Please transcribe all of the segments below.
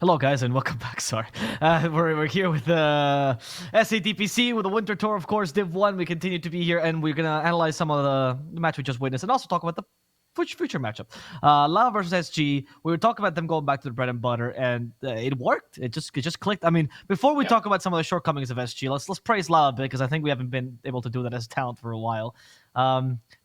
Hello, guys, and welcome back. Sorry. We're here with the DPC with the Winter Tour, of course, Div 1. We continue to be here, and we're going to analyze some of the match we just witnessed and also talk about the future matchup. Lava versus SG. We were talking about them going back to the bread and butter, and it worked. It just clicked. I mean, before we talk about some of the shortcomings of SG, let's praise Lava a bit, because I think we haven't been able to do that as talent for a while.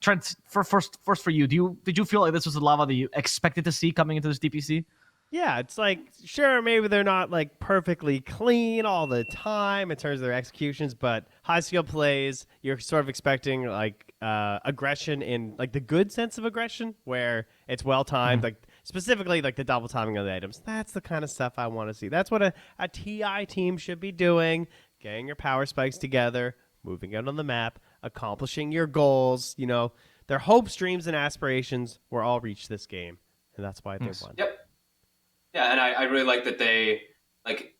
Trent, first for you, did you feel like this was the Lava that you expected to see coming into this DPC? Yeah, it's like, sure, maybe they're not like perfectly clean all the time in terms of their executions, but high skill plays, you're sort of expecting like aggression in like the good sense of aggression, where it's well timed, like specifically like the double timing of the items. That's the kind of stuff I want to see. That's what a TI team should be doing, getting your power spikes together, moving out on the map, accomplishing your goals. You know, their hopes, dreams, and aspirations were all reached this game, and that's why they won. Yep. Yeah, and I really like that they, like,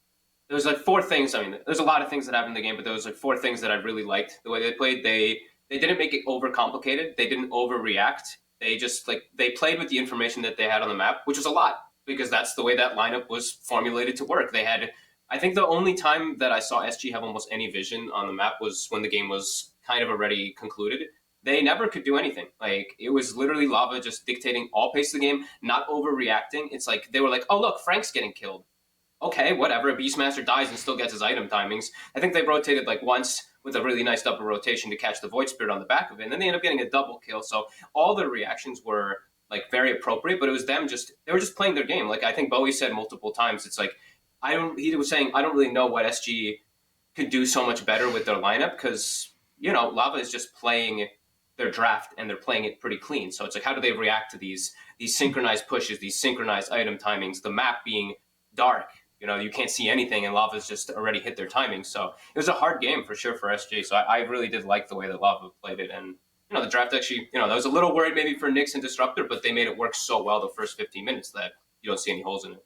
there's like four things. I mean, there's a lot of things that happened in the game, but there was like four things that I really liked. The way they played, they didn't make it overcomplicated. They didn't overreact. They just, like, they played with the information that they had on the map, which was a lot, because that's the way that lineup was formulated to work. They had, I think the only time that I saw SG have almost any vision on the map was when the game was kind of already concluded. They never could do anything. Like, it was literally Lava just dictating all pace of the game, not overreacting. It's like, they were like, oh, look, Frank's getting killed. Okay, whatever. Beastmaster dies and still gets his item timings. I think they rotated like once with a really nice double rotation to catch the Void Spirit on the back of it, and then they ended up getting a double kill. So all the reactions were like very appropriate, but it was them just, they were just playing their game. Like, I think Bowie said multiple times, it's like, he was saying, I don't really know what SG could do so much better with their lineup, because, you know, Lava is just playing their draft and they're playing it pretty clean. So it's like, how do they react to these synchronized pushes, these synchronized item timings, the map being dark? You know, you can't see anything, and Lava's just already hit their timing. So it was a hard game for sure for SG. So I really did like the way that Lava played it. And, you know, the draft actually, you know, I was a little worried maybe for Nyx and Disruptor, but they made it work so well the first 15 minutes that you don't see any holes in it.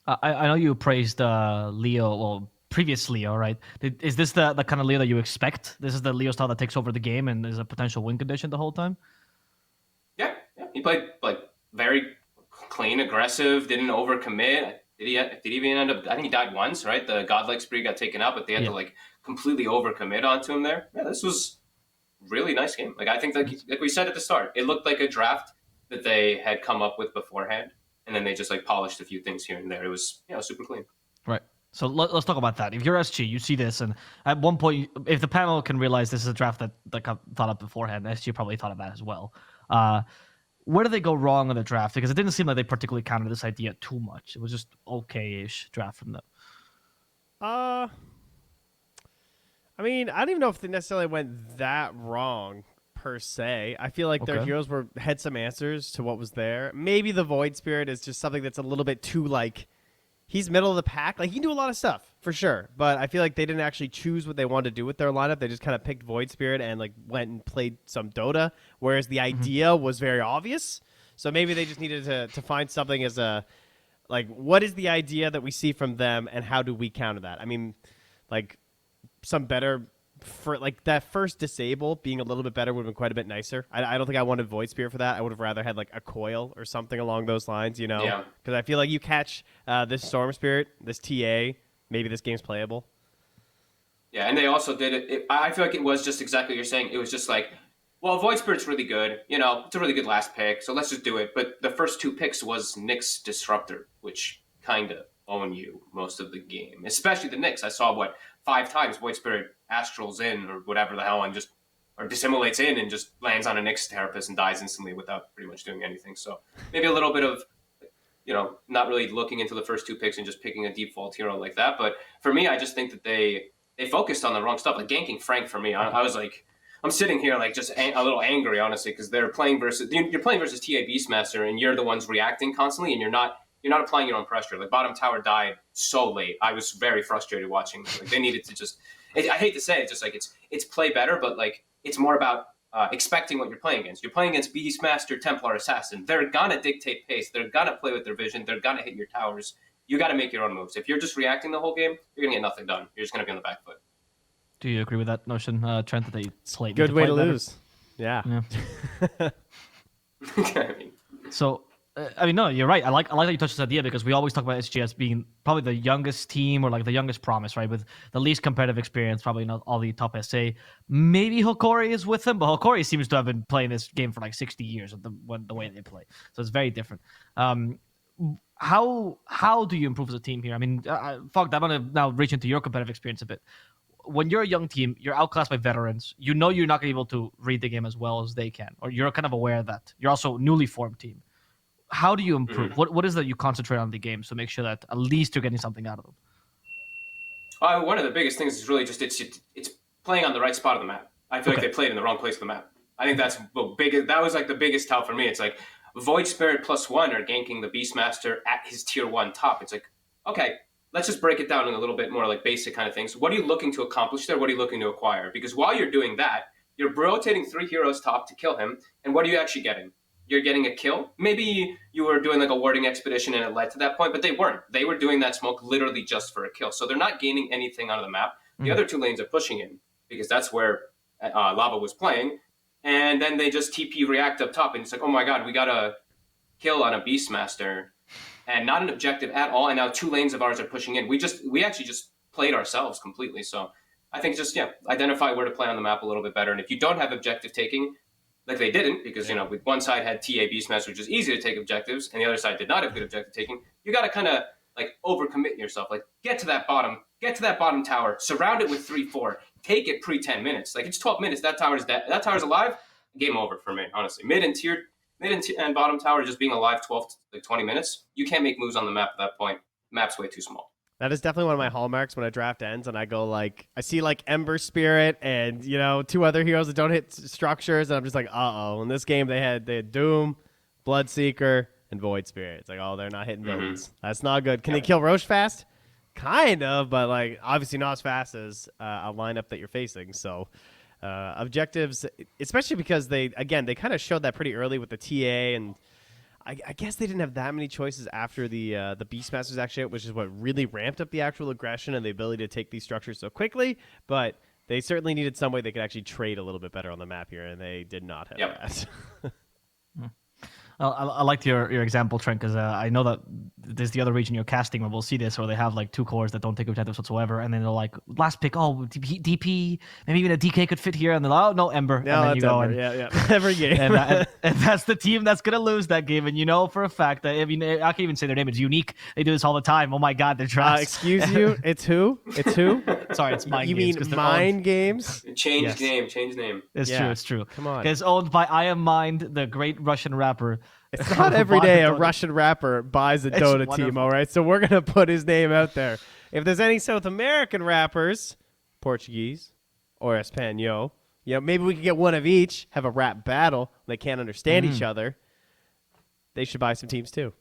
I know you praised Leo, well, previous Leo, right? Is this the kind of Leo that you expect? This is the Leo style that takes over the game and is a potential win condition the whole time? Yeah. He played like very clean, aggressive, didn't overcommit. Did he even end up? I think he died once, right? The godlike spree got taken out, but they had to like completely overcommit onto him there. Yeah, this was really nice game. Like, I think like we said at the start, it looked like a draft that they had come up with beforehand, and then they just like polished a few things here and there. It was, you know, super clean. Right. So let's talk about that. If you're SG, you see this, and at one point, if the panel can realize this is a draft that got thought up beforehand, SG probably thought of that as well. Where did they go wrong on the draft? Because it didn't seem like they particularly counted this idea too much. It was just okay-ish draft from them. I mean, I don't even know if they necessarily went that wrong per se. I feel like their heroes had some answers to what was there. Maybe the Void Spirit is just something that's a little bit too, like, he's middle of the pack. Like, he can do a lot of stuff, for sure. But I feel like they didn't actually choose what they wanted to do with their lineup. They just kind of picked Void Spirit and, like, went and played some Dota, whereas the idea was very obvious. So maybe they just needed to find something as a, like, what is the idea that we see from them, and how do we counter that? I mean, like, some better... For like that first disable being a little bit better would have been quite a bit nicer. I don't think I wanted Void Spirit for that. I would have rather had like a coil or something along those lines, you know? Yeah. Because I feel like you catch this Storm Spirit, this TA, maybe this game's playable. Yeah, and they also did it. I feel like it was just exactly what you're saying. It was just like, well, Void Spirit's really good. You know, it's a really good last pick, so let's just do it. But the first two picks was Nyx Disruptor, which kind of own you most of the game, especially the Nyx. I saw, 5 times Void Spirit astrals in or whatever the hell, and just, or dissimulates in and just lands on a Nyx Therapist and dies instantly without pretty much doing anything. So maybe a little bit of, you know, not really looking into the first 2 picks and just picking a default hero like that. But for me, I just think that they focused on the wrong stuff. Like, ganking Frank for me, I was like, I'm sitting here like just a little angry, honestly, because you're playing versus TA Beastmaster, and you're the ones reacting constantly, and you're not applying your own pressure. Like, bottom tower died so late. I was very frustrated watching. Like, they needed to just, I hate to say it, just like it's play better, but like it's more about expecting what you're playing against. You're playing against Beastmaster, Templar, Assassin. They're gonna dictate pace. They're gonna play with their vision. They're gonna hit your towers. You got to make your own moves. If you're just reacting the whole game, you're gonna get nothing done. You're just gonna be on the back foot. Do you agree with that notion, Trent, that they slate? Good way to lose. Yeah. I mean, so I mean, no, you're right. I like that you touched this idea because we always talk about SG as being probably the youngest team or like the youngest promise, right? With the least competitive experience, probably not all the top SA. Maybe Hokori is with them, but Hokori seems to have been playing this game for like 60 years of the way they play. So it's very different. How do you improve as a team here? I mean, Fog, I'm gonna now reach into your competitive experience a bit. When you're a young team, you're outclassed by veterans. You know you're not gonna be able to read the game as well as they can, or you're kind of aware of that. You're also a newly formed team. How do you improve? What is that you concentrate on the games to make sure that at least you're getting something out of them? One of the biggest things is really just it's playing on the right spot of the map. I feel like they played in the wrong place of the map. I think that's the biggest. That was like the biggest tell for me. It's like Void Spirit +1 are ganking the Beastmaster at his tier 1 top. It's like, okay, let's just break it down in a little bit more like basic kind of things. What are you looking to accomplish there? What are you looking to acquire? Because while you're doing that, you're rotating 3 heroes top to kill him. And what are you actually getting? You're getting a kill. Maybe you were doing like a warding expedition and it led to that point, but they weren't. They were doing that smoke literally just for a kill. So they're not gaining anything out of the map. The other 2 lanes are pushing in because that's where Lava was playing. And then they just TP react up top. And it's like, oh my God, we got a kill on a Beastmaster and not an objective at all. And now 2 lanes of ours are pushing in. We actually just played ourselves completely. So I think just, identify where to play on the map a little bit better. And if you don't have objective taking, like they didn't, because with one side had TA Beastmaster, which is easy to take objectives, and the other side did not have good objective taking. You got to kind of like overcommit yourself. Like get to that bottom tower, surround it with 3-4, take it pre 10 minutes. Like it's 12 minutes. That tower's dead. That tower's alive. Game over for me, honestly. Mid and bottom tower just being alive 12 to like 20 minutes. You can't make moves on the map at that point. Map's way too small. That is definitely one of my hallmarks when a draft ends and I go like, I see like Ember Spirit and, 2 other heroes that don't hit structures. And I'm just like, uh-oh. In this game, they had Doom, Bloodseeker, and Void Spirit. It's like, oh, they're not hitting buildings. That's not good. Can they kill Roche fast? Kind of, but like obviously not as fast as a lineup that you're facing. So objectives, especially because they kind of showed that pretty early with the TA and I guess they didn't have that many choices after the Beastmasters actually out, which is what really ramped up the actual aggression and the ability to take these structures so quickly. But they certainly needed some way they could actually trade a little bit better on the map here, and they did not have that. I liked your example, Trent, because I know that there's the other region you're casting where we'll see this, where they have like 2 cores that don't take objectives whatsoever, and then they're like, last pick, DP, maybe even a DK could fit here, and they're like, oh, no, Ember. No, and then you Ember. go Yeah. Every game. and that's the team that's going to lose that game, and for a fact that, I can't even say their name, it's Unique. They do this all the time. Oh my God, they're trash. Excuse you, it's who? Sorry, it's Mind You Games. mean Mind Games? Change name. It's true. Come on. It's owned by I Am Mind, the great Russian rapper. It's not every day a Russian rapper buys a Dota team, all right? So we're going to put his name out there. If there's any South American rappers, Portuguese or Espanol, maybe we could get one of each, have a rap battle. They can't understand each other. They should buy some teams too.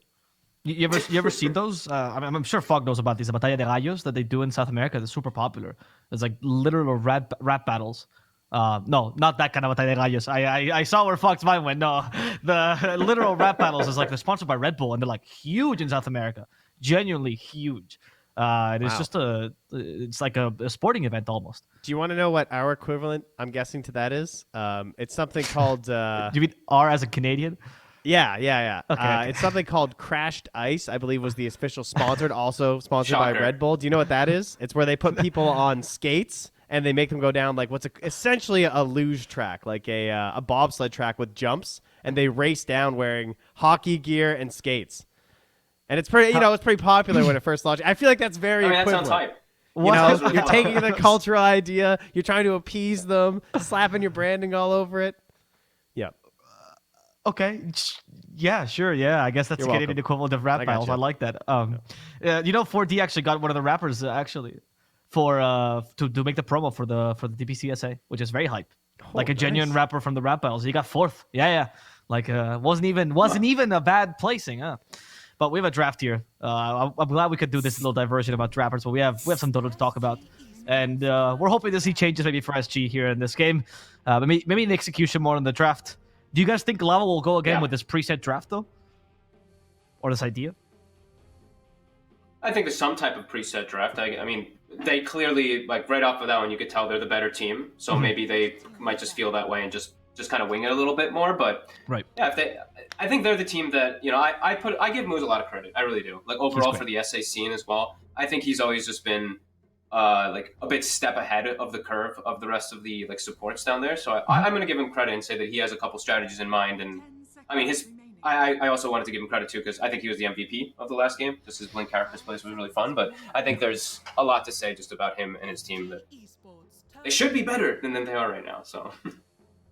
You ever seen those? I'm sure Fog knows about these, the Batalla de Gallos that they do in South America. They're super popular. It's like literal rap battles. No, not that kind of Batalla de Gallos. I saw where Fog's mind went. No, the literal rap battles is like they're sponsored by Red Bull and they're like huge in South America, genuinely huge. It's just it's like a sporting event almost. Do you want to know what our equivalent, I'm guessing, to that is? It's something called. Do you mean R as a Canadian? Yeah. Okay. It's something called Crashed Ice, I believe was the official sponsored, also sponsored by Shocker. Red Bull. Do you know what that is? It's where they put people on skates and they make them go down like essentially a luge track, like a bobsled track with jumps, and they race down wearing hockey gear and skates. And it's pretty, it's pretty popular when it first launched. I feel like that's very That equivalent. sounds hype. You're taking the cultural idea, you're trying to appease them, slapping your branding all over it. Yeah. Okay. Yeah, sure. Yeah, I guess that's You're the Canadian welcome. equivalent of rap I battles. gotcha. I like that. 4D actually got one of the rappers actually for to make the promo for the DPC SA, which is very hype. Like a genuine nice. rapper from the rap battles. He got 4th. Yeah. Like wasn't even a bad placing. But we have a draft here. I'm glad we could do this little diversion about rappers, but we have some Dota to talk about. And we're hoping to see changes maybe for SG here in this game. Maybe in execution more in the draft. Do you guys think Lava will go again with this preset draft, though? Or this idea? I think there's some type of preset draft. I mean, they clearly, like right off of that one, you could tell they're the better team. So maybe they might just feel that way and just just kind of wing it a little bit more. But Right. yeah, I think they're the team that I give Moose a lot of credit. I really do. Like overall for the SA scene as well. I think he's always just been like a bit step ahead of the curve of the rest of the like supports down there. So I'm going to give him credit and say that he has a couple strategies in mind. And I mean, I also wanted to give him credit too because I think he was the MVP of the last game. Just his Blink character plays was really fun. But I think there's a lot to say just about him and his team that they should be better than they are right now. So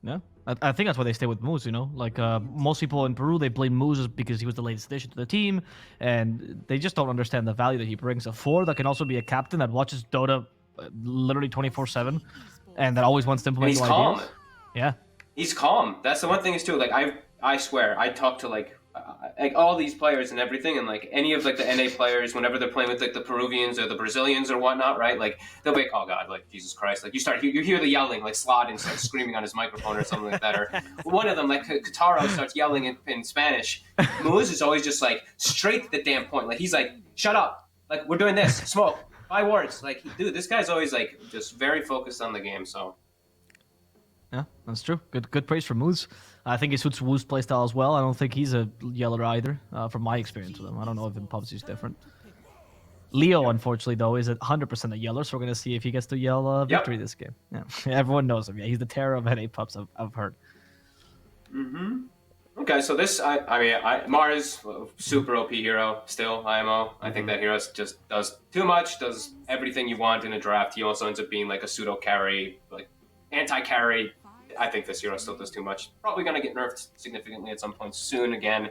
yeah, I think that's why they stay with Moose. Like most people in Peru, they blame Moose because he was the latest addition to the team, and they just don't understand the value that he brings. A 4 that can also be a captain that watches Dota literally 24/7, and that always wants to implement new calm. ideas. Yeah, he's calm. That's the one thing is too. Like I swear, I talk to like all these players and everything, and like any of like the NA players, whenever they're playing with like the Peruvians or the Brazilians or whatnot, right? Like they'll be like, "Oh God, like Jesus Christ!" Like you hear the yelling, like Sladin starts screaming on his microphone or something like that, or one of them, like Kataro, starts yelling in Spanish. Moose is always just like straight to the damn point. Like he's like, "Shut up! Like we're doing this. Smoke 5 words." Like dude, this guy's always like just very focused on the game. So. yeah, that's true. Good praise for Moose. I think he suits Wu's playstyle as well. I don't think he's a yeller either, from my experience with him. I don't know if in pubs he's different. Leo, unfortunately, though, is 100% a yeller, so we're going to see if he gets to yell victory this game. Yeah, everyone knows him. Yeah, he's the terror of NA pubs, I've heard. Mm-hmm. Okay, so this, Mars, super OP hero, still, IMO. I think that hero just does too much, does everything you want in a draft. He also ends up being like a pseudo carry, like anti-carry. I think this hero still does too much. Probably going to get nerfed significantly at some point soon again.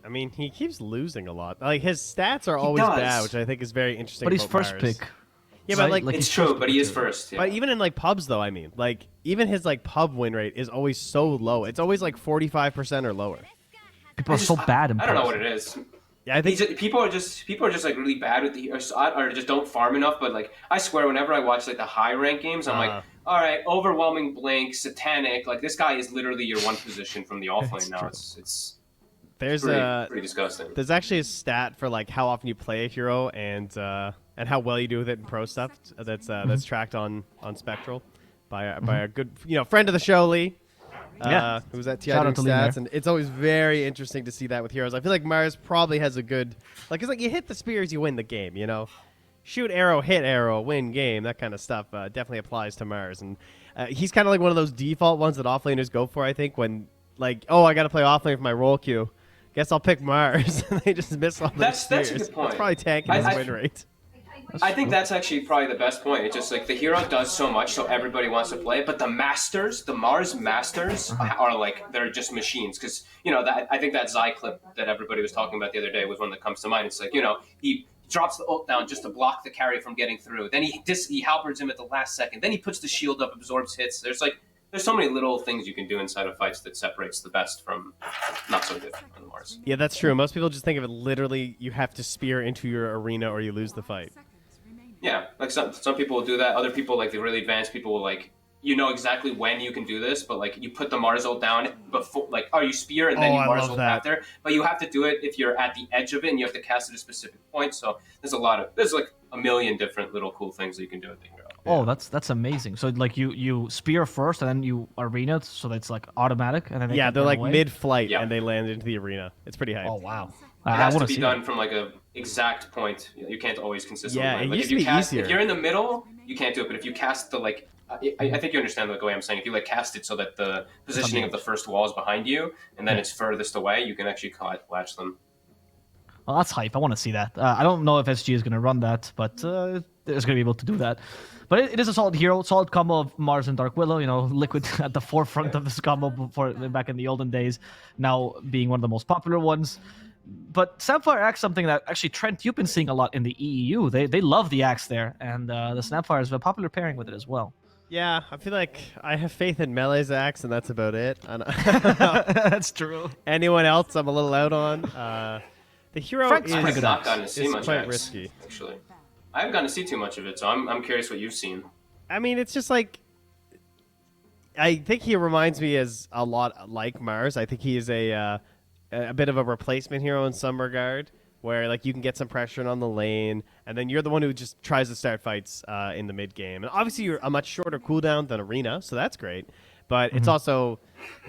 I mean, he keeps losing a lot. Like, his stats are always bad, which I think is very interesting. But he's about first Mars. pick. Yeah, but like it's true, but he is first. Yeah. But even in like pubs, though, I mean, like even his like pub win rate is always so low. It's always like 45% or lower. People are so bad in pubs. I don't know what it is. Yeah, I think people are just like really bad with the or just don't farm enough. But like I swear, whenever I watch like the high rank games, I'm like, all right, overwhelming blink, satanic. Like this guy is literally your one position from the offlane now. It's pretty disgusting. There's actually a stat for like how often you play a hero and how well you do with it in pro stuff. That's tracked on Spectral by a good friend of the show, Lee. Who was at TI doing stats, and it's always very interesting to see that with heroes. I feel like Mars probably has a good, like, it's like you hit the spears, you win the game, shoot arrow, hit arrow, win game, that kind of stuff definitely applies to Mars, and he's kind of like one of those default ones that offlaners go for, I think, when like, oh, I got to play offlane for my role queue, guess I'll pick Mars, and they just miss all the spears. That's a good point. It's probably tanking his win rate. I think that's actually probably the best point. It's just like the hero does so much, so everybody wants to play it. But the masters, the Mars masters, are like they're just machines. Because that I think that Zai clip that everybody was talking about the other day was one that comes to mind. It's like he drops the ult down just to block the carry from getting through. Then he halberds him at the last second. Then he puts the shield up, absorbs hits. There's so many little things you can do inside of fights that separates the best from not so good on the Mars. Yeah, that's true. Most people just think of it literally. You have to spear into your arena or you lose the fight. Yeah, like some people will do that. Other people, like the really advanced people, will like exactly when you can do this, but like you put the Mars ult down before, like you spear and then you Mars ult after. But you have to do it if you're at the edge of it and you have to cast at a specific point. So there's like a million different little cool things that you can do with the hero. Oh, that's amazing. So like you spear first and then you arena, so that's like automatic, and then they're like mid-flight and they land into the arena. It's pretty hype. Oh wow. It has to be done from like a exact point. You can't always consistently. Yeah, it like used to be easier. If you're in the middle, you can't do it. But if you cast the like, I think you understand the way I'm saying. If you like cast it so that the positioning of the first wall is behind you, and then it's furthest away, you can actually latch them. Well, that's hype. I want to see that. I don't know if SG is going to run that, but it's going to be able to do that. But it is a solid hero, solid combo of Mars and Dark Willow. Liquid at the forefront of this combo back in the olden days, now being one of the most popular ones. But Snapfire Axe, something that actually, Trent, you've been seeing a lot in the EEU. They love the Axe there, and the Snapfire is a popular pairing with it as well. Yeah, I feel like I have faith in Melee's Axe, and that's about it. That's true. Anyone else, I'm a little out on. The hero Frank's not gotten to see much quite Axe, risky. Actually, I haven't gotten to see too much of it, so I'm curious what you've seen. I mean, it's just like, I think he reminds me as a lot like Mars. I think he is a bit of a replacement hero in some regard, where like you can get some pressure on the lane, and then you're the one who just tries to start fights in the mid game. And obviously, you're a much shorter cooldown than Arena, so that's great. but it's also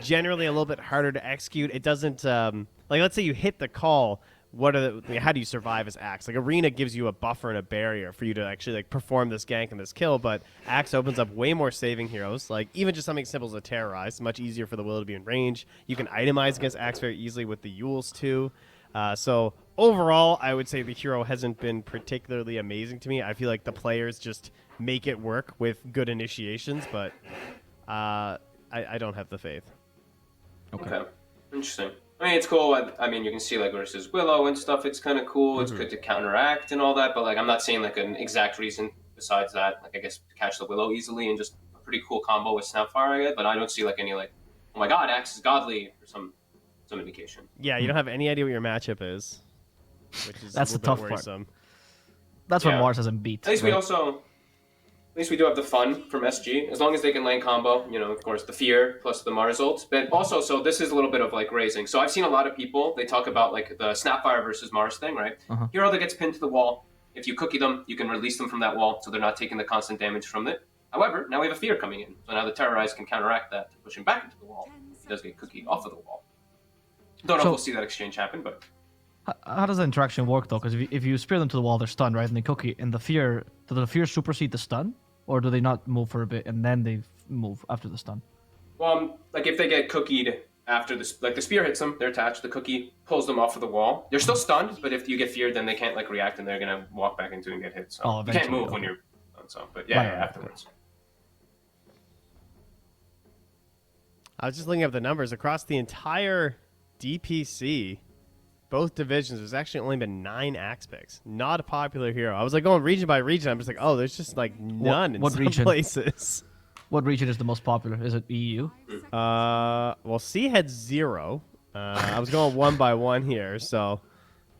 generally a little bit harder to execute. It doesn't like, let's say you hit the call. How do you survive as Axe? Like, Arena gives you a buffer and a barrier for you to actually like perform this gank and this kill, but Axe opens up way more saving heroes. Like, even just something simple as a Terrorize, it's much easier for the Willow to be in range. You can itemize against Axe very easily with the Yules too. So overall, I would say the hero hasn't been particularly amazing to me. I feel like the players just make it work with good initiations, but I don't have the faith. Okay. Interesting. I mean, it's cool. I mean, you can see, like, versus Willow and stuff, it's kind of cool. It's good to counteract and all that, but, like, I'm not seeing, like, an exact reason besides that. Like, I guess to catch the Willow easily and just a pretty cool combo with Snapfire, I guess, but I don't see, like, any, like, oh my god, Axe is godly, or some indication. Yeah, you don't have any idea what your matchup is, which is That's a the little tough bit worrisome. part. That's what Mars hasn't beat. At least we do have the fun from SG, as long as they can lane combo, you know, of course, the fear plus the Mars ult. But also, so this is a little bit of, like, raising. So I've seen a lot of people, they talk about, like, the Snapfire versus Mars thing, right? Hero that gets pinned to the wall, if you cookie them, you can release them from that wall, so they're not taking the constant damage from it. However, now we have a fear coming in. So now the Terrorize can counteract that to push him back into the wall. He does get cookied off of the wall. Don't know if we'll see that exchange happen, but... How does the interaction work, though? Because if you spear them to the wall, they're stunned, right? And they cookie, and do the fear supersede the stun? Or do they not move for a bit and then they move after the stun? Well, like, if they get cookied after the spear hits them, they're attached, the cookie pulls them off of the wall. They're still stunned, but if you get feared, then they can't, like, react and they're going to walk back into and get hit. So you can't move when you're done, so, but yeah, afterwards. I was just looking up the numbers across the entire DPC. Both divisions, there's actually only been 9 Axe picks. Not a popular hero. I was like going region by region. I'm just like, oh, there's just like none in some places. What region is the most popular? Is it EU? Well, C had 0. I was going one by one here, so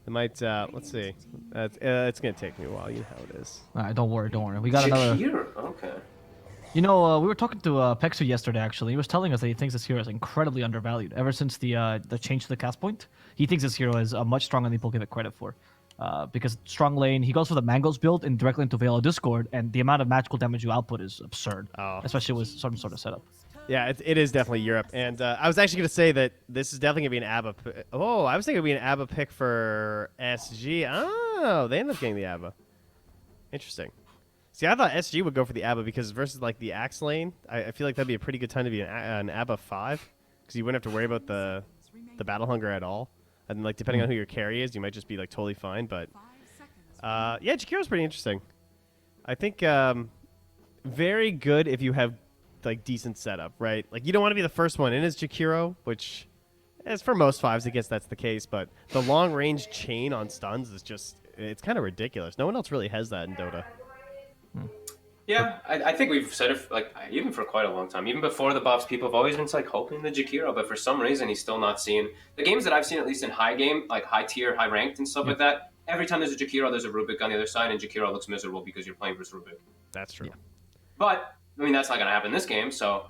it might. Let's see. It's gonna take me a while. You know how it is. All right, don't worry. We got another. Okay. You know, we were talking to Pexu yesterday, actually. He was telling us that he thinks this hero is incredibly undervalued. Ever since the change to the cast point, he thinks this hero is much stronger than people give it credit for. Because strong lane, he goes for the Mangoes build and directly into Veil of Discord, and the amount of magical damage you output is absurd, especially with some sort of setup. Yeah, it is definitely Europe. And I was actually going to say that this is definitely going to be an ABBA. Oh, I was thinking it would be an ABBA pick for SG. Oh, they ended up getting the ABBA. Interesting. See, I thought SG would go for the ABBA because versus like the Axe lane, I feel like that'd be a pretty good time to be an ABBA 5 because you wouldn't have to worry about the battle hunger at all. And like depending on who your carry is, you might just be like totally fine. But yeah, Jakiro's pretty interesting. I think very good if you have like decent setup, right? Like you don't want to be the first one in as Jakiro, which as for most 5s, I guess that's the case. But the long range chain on stuns is just it's kind of ridiculous. No one else really has that in Dota. Yeah, I think we've said it like even for quite a long time. Even before the buffs, people have always been like hoping the Jakiro, but for some reason he's still not seen. The games that I've seen, at least in high game, like high tier, high ranked and stuff like that, every time there's a Jakiro, there's a Rubik on the other side, and Jakiro looks miserable because you're playing versus Rubik. That's true. Yeah. But, I mean, that's not going to happen this game, so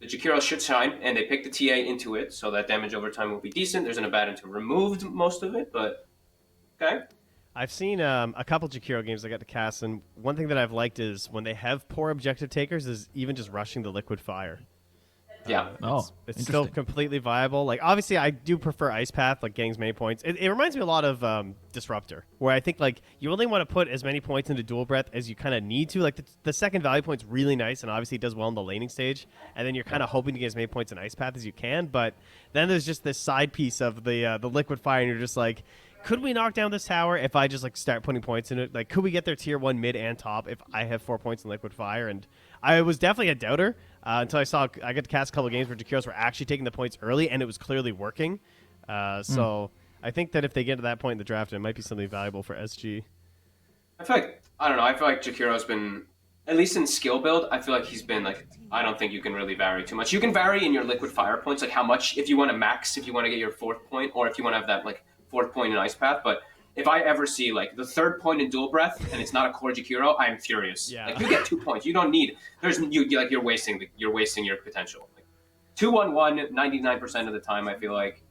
the Jakiro should shine, and they pick the TA into it, so that damage over time will be decent. There's an Abaddon to removed most of it, but okay. I've seen a couple Jakiro games I got to cast, and one thing that I've liked is when they have poor objective takers is even just rushing the liquid fire. Yeah. It's still completely viable. Like, obviously, I do prefer Ice Path, like getting as many points. It reminds me a lot of Disruptor, where I think, like, you only want to put as many points into Dual Breath as you kind of need to. Like, the second value point's really nice, and obviously it does well in the laning stage, and then you're kind of hoping to get as many points in Ice Path as you can, but then there's just this side piece of the liquid fire, and you're just like, could we knock down this tower if I just like start putting points in it? Like, could we get their tier 1 mid and top if I have 4 points in liquid fire? And I was definitely a doubter until I got to cast a couple of games where Jakiros were actually taking the points early, and it was clearly working. So I think that if they get to that point in the draft, it might be something valuable for SG. I feel like Jakiro's been, at least in skill build, I feel like he's been like, I don't think you can really vary too much. You can vary in your liquid fire points, like how much, if you want to max, if you want to get your 4th point, or if you want to have that like 4th point in Ice Path. But if I ever see like the 3rd point in Dual Breath and it's not a core Jakiro, I am furious. Yeah. Like, you get 2 points. You don't need. You're wasting your potential. Like, 2-1-1 99% of the time. I feel like.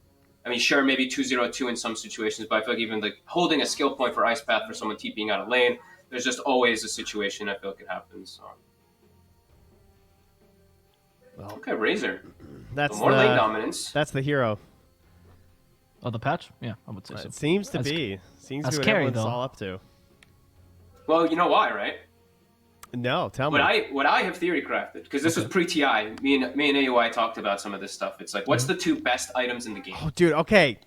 I mean, sure, maybe 2-0-2 in some situations, but I feel like even like holding a skill point for Ice Path for someone TPing out of lane, there's just always a situation I feel like it happens. So. Well, Okay, Razor. that's So more lane dominance. That's the hero. Oh, the patch? Yeah, I would say so. It seems to That's- be. Seems to that's be what scary, everyone's though. all up to. Well, you know why, right? No, tell me. What I have theory crafted, because this was pre-TI. Me and AUI talked about some of this stuff. It's like, what's the 2 best items in the game? Oh, dude. Okay,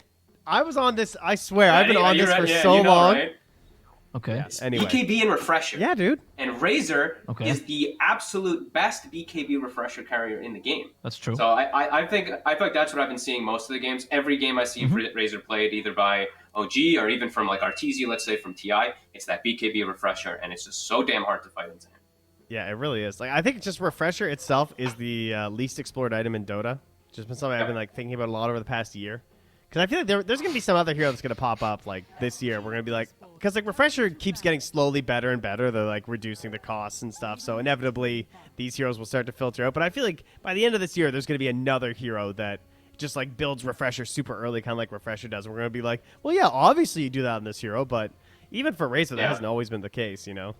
I was on this. I swear, I've been Ready? on Are you this for ready? Yeah, so you know, long. right? Okay. Yes. Anyway. BKB and Refresher. Yeah, dude. And Razor Okay. is the absolute best BKB Refresher carrier in the game. That's true. So I think that's what I've been seeing most of the games. Every game I see Razor played, either by OG or even from like Arteezy, let's say from TI, it's that BKB Refresher, and it's just so damn hard to fight into him. Yeah, it really is. Like, I think just Refresher itself is the least explored item in Dota. Just been something I've been like thinking about a lot over the past year. Because I feel like there's gonna be some other hero that's gonna pop up like this year. We're gonna be like, because like Refresher keeps getting slowly better and better. They're like reducing the costs and stuff. So inevitably these heroes will start to filter out. But I feel like by the end of this year, there's gonna be another hero that just like builds Refresher super early, kind of like Refresher does. We're gonna be like, well, yeah, obviously you do that on this hero, but even for Razor, that hasn't always been the case, you know.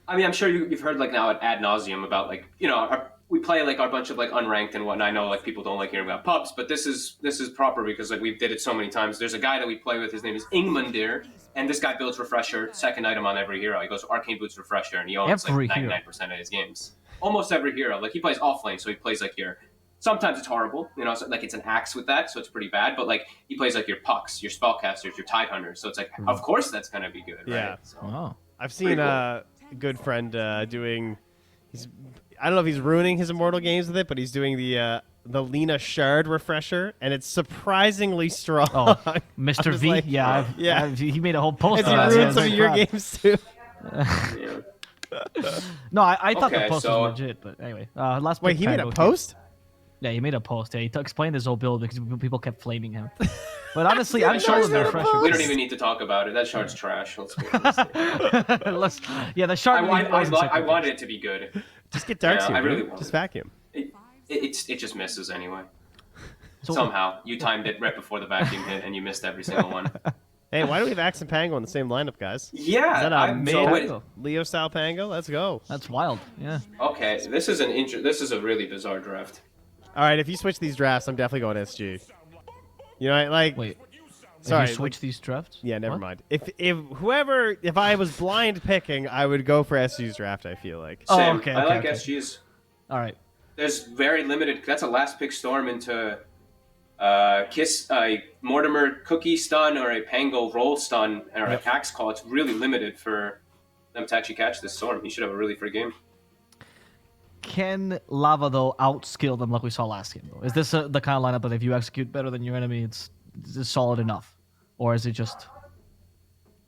I mean, I'm sure you've heard like now ad nauseum about like, you know, we play like our bunch of like unranked and whatnot. I know like people don't like hearing about pubs, but this is proper because like we did it so many times. There's a guy that we play with. His name is Ingmandir, and this guy builds Refresher, second item on every hero. He goes Arcane Boots Refresher, and he owns Every like hero. 99% of his games. Almost every hero. Like he plays offlane, so he plays like your. Sometimes it's horrible, you know, so, like it's an axe with that, so it's pretty bad. But like he plays like your pucks, your spellcasters, your tidehunters. So it's like, of course that's gonna be good, right? Yeah. So, Wow. I've seen a good friend doing. I don't know if he's ruining his Immortal games with it, but he's doing the Lena Shard Refresher, and it's surprisingly strong. Oh, I Mr. was V? like, yeah. yeah. He made a whole post Has on he that. ruined Yeah, some of very your proud. games too? yeah. No, I thought Okay, the post so- was legit, but anyway. Last Wait, pick he made a Pango. post? Yeah, he made a post. Yeah, he explained his whole build because people kept flaming him. But honestly, I'm Yeah, sure Shard's the not a refresher. post. We don't even need to talk about it. That shard's trash. Let's be honest. Yeah, the shard. I wanted it to be good. Just get Darkseer, I really dude. want Just it. vacuum. It just misses anyway. So- Somehow you timed it right before the vacuum hit, and you missed every single one. Hey, why do we have Axe and Pango in the same lineup, guys? Yeah, Is that a I'm mid so Pango? Leo style Pango? Let's go. That's wild. Yeah. okay. This is a really bizarre draft. All right, if you switch these drafts, I'm definitely going SG. You know, like, Wait. sorry, If you switch these drafts? yeah, never What? mind. If I was blind picking, I would go for SG's draft. I feel like. Oh, Same. okay, I okay, like okay. SGs. All right. There's very limited. That's a last pick storm into Kiss a Mortimer cookie stun or a Pango roll stun or an axe call. It's really limited for them to actually catch this storm. He should have a really free game. Can Lava though outskill them like we saw last game though? Is this the kind of lineup that if you execute better than your enemy, it's solid enough, or is it just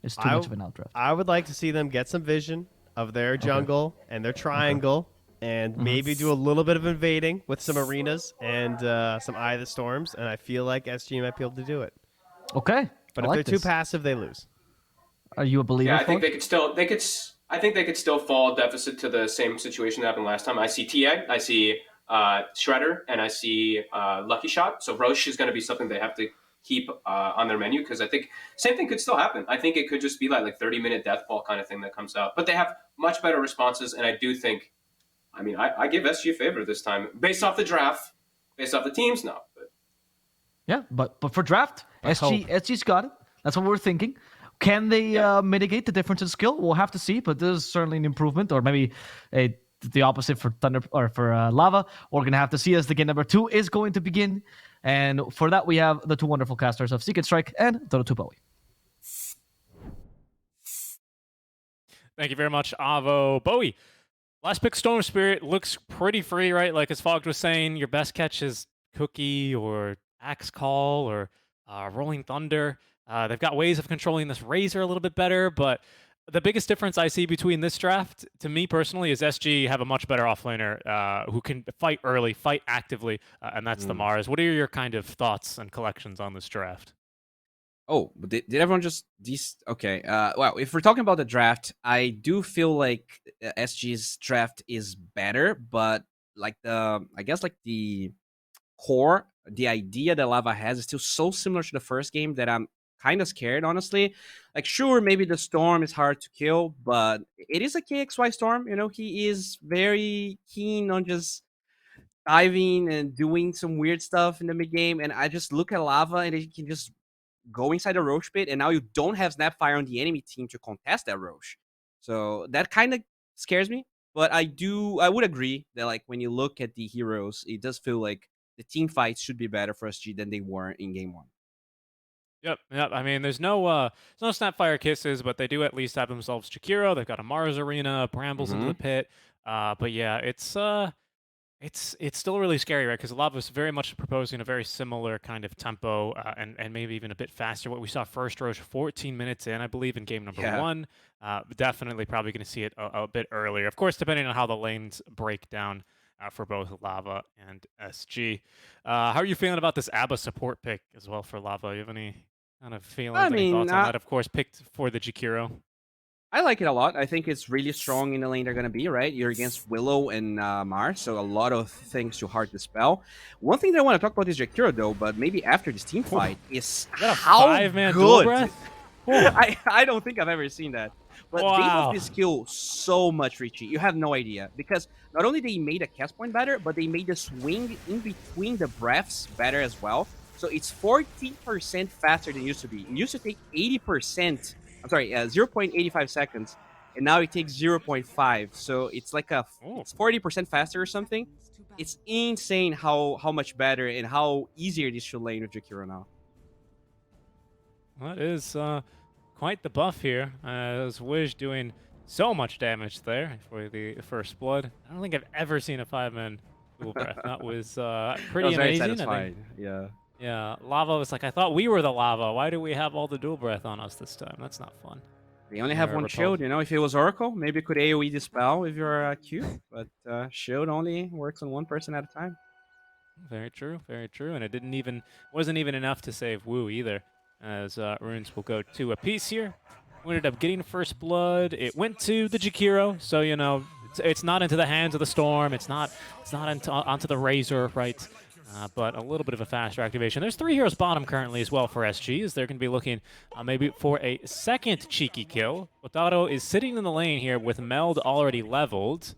it's too much of an outdraft? I would like to see them get some vision of their jungle and their triangle, and maybe do a little bit of invading with some arenas and some Eye of the Storms, and I feel like SG might be able to do it. Okay. But I if like they're this. too passive, they lose. Are you a believer? Yeah, I think Ford? I think they could still fall deficit to the same situation that happened last time. I see TA, I see Shredder, and I see Lucky Shot. So Roche is going to be something they have to keep on their menu because I think same thing could still happen. I think it could just be like 30-minute death ball kind of thing that comes out. But they have much better responses, and I do think, I mean, I give SG a favor this time based off the draft, based off the teams. No, but Yeah, but for draft, SG's got it. That's what we're thinking. Can they mitigate the difference in skill? We'll have to see, but this is certainly an improvement, or maybe the opposite for Thunder or for Lava. We're gonna have to see as the game number 2 is going to begin, and for that we have the two wonderful casters of SeekNStrike and Dota 2 Bowie. Thank you very much, Avo. Bowie, last pick Storm Spirit looks pretty free, right? Like as Fogged was saying, your best catch is Cookie or Axe Call or Rolling Thunder. They've got ways of controlling this Razor a little bit better, but the biggest difference I see between this draft, to me personally, is SG have a much better offlaner who can fight early, fight actively, and that's the Mars. What are your kind of thoughts and collections on this draft? Oh, but did everyone just okay? Well, if we're talking about the draft, I do feel like SG's draft is better, but like I guess like the core, the idea that Lava has is still so similar to the first game that I'm kind of scared, honestly. Like, sure, maybe the Storm is hard to kill, but it is a KXY Storm. You know, he is very keen on just diving and doing some weird stuff in the mid game, and I just look at lava and it can just go inside the Roche pit, and now you don't have Snapfire on the enemy team to contest that Roche. So that kind of scares me. But I would agree that like when you look at the heroes, it does feel like the team fights should be better for SG than they were in game 1. Yep. I mean, there's no Snapfire kisses, but they do at least have themselves Chikiro. They've got a Mars Arena, Brambles into the pit. But yeah, it's still really scary, right? Because Lava's very much proposing a very similar kind of tempo, and maybe even a bit faster. What we saw first Roche 14 minutes in, I believe, in game number 1. Definitely probably going to see it a bit earlier. Of course, depending on how the lanes break down for both Lava and SG. How are you feeling about this ABBA support pick as well for Lava? You have any kind of feelings, any thoughts on that? Of course, picked for the Jakiro. I like it a lot. I think it's really strong in the lane they're going to be, right? You're against Willow and Mars, so a lot of things to hard dispel. One thing that I want to talk about is Jakiro, though, but maybe after this team fight, is how 5-man good. dual breath? I don't think I've ever seen that. But they buffed this skill so much, Richie. You have no idea. Because not only they made a cast point better, but they made the swing in between the breaths better as well. So it's 40% faster than it used to be. It used to take 80%. I'm sorry, 0.85 seconds, and now it takes 0.5. So it's like it's 40% faster or something. It's insane how much better and how easier this should lane with Jakiro now. That is quite the buff here. As Wish doing so much damage there for the first blood. I don't think I've ever seen a 5-man dual breath. That was pretty amazing. Very satisfying. Yeah. Yeah, Lava was like, I thought we were the Lava. Why do we have all the dual breath on us this time? That's not fun. They only have one shield, you know. If it was Oracle, maybe it could AoE dispel with your Q, but shield only works on one person at a time. Very true, and it wasn't even enough to save Wu either, as runes will go to a piece here. We ended up getting first blood. It went to the Jakiro, so you know it's not into the hands of the Storm. It's not onto the Razor, right? But a little bit of a faster activation. There's 3 heroes bottom currently as well for SG, as they're going to be looking maybe for a second cheeky kill. Wotaro is sitting in the lane here with Meld already leveled.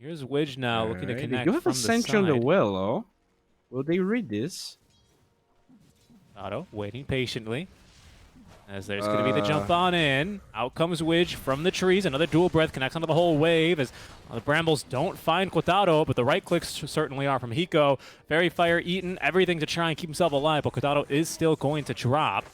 Here's Widge now looking to connect they do have from Ascension on the Willow. Will they read this? Wotaro waiting patiently. As there's going to be the jump on in. Out comes Widge from the trees. Another dual breath connects onto the whole wave as the Brambles don't find Quotado, but the right clicks certainly are from Hiko. Fairy Fire eaten, everything to try and keep himself alive, but Quotado is still going to drop.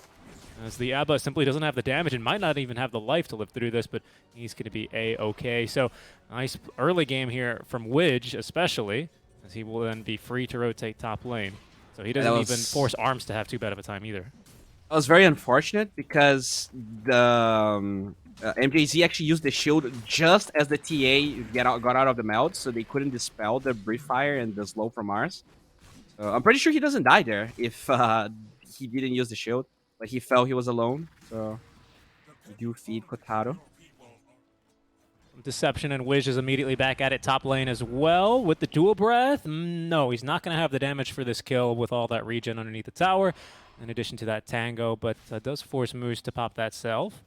As the ABBA simply doesn't have the damage and might not even have the life to live through this, but he's going to be A-okay. So nice early game here from Widge especially, as he will then be free to rotate top lane. So he doesn't even force Arms to have too bad of a time either. It was very unfortunate because the MJZ actually used the shield just as the TA got out of the meld, so they couldn't dispel the Breath Fire and the slow from Mars. So I'm pretty sure he doesn't die there if he didn't use the shield, but he felt he was alone. So we do feed Kotaro. Deception, and Wiz is immediately back at it top lane as well with the dual breath. No, he's not going to have the damage for this kill with all that regen underneath the tower, in addition to that Tango, but does force Moose to pop that self.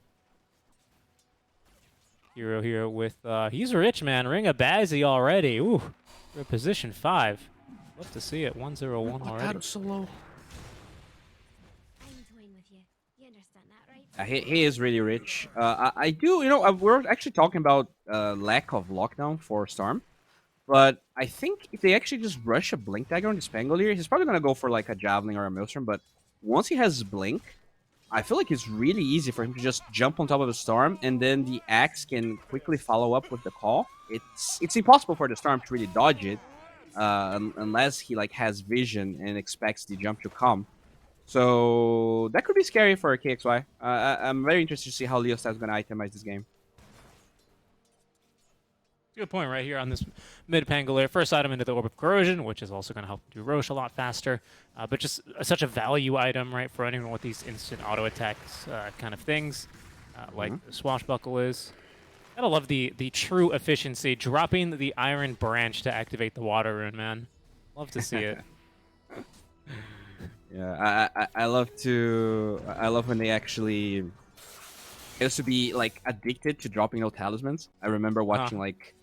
Hero here with, he's rich, man. Ring of Bazzi already. Ooh, we're position 5. Love to see it. 1-0-1 already. So low. He is really rich. I do, you know, we're actually talking about lack of lockdown for Storm, but I think if they actually just rush a Blink Dagger on the Spangolier, he's probably going to go for like a Javelin or a Maelstrom, but once he has Blink, I feel like it's really easy for him to just jump on top of the Storm, and then the Axe can quickly follow up with the call. It's impossible for the Storm to really dodge it, unless he like has vision and expects the jump to come. So that could be scary for KXY. I'm very interested to see how Leostat is going to itemize this game. Good point right here on this mid-Pangolier. First item into the Orb of Corrosion, which is also going to help do Roche a lot faster. But just such a value item, right, for anyone with these instant auto attacks kind of things, like Swashbuckle is. Gotta love the true efficiency, dropping the Iron Branch to activate the Water Rune, man. Love to see it. Yeah, I love when they actually used to be like addicted to dropping no talismans. I remember watching like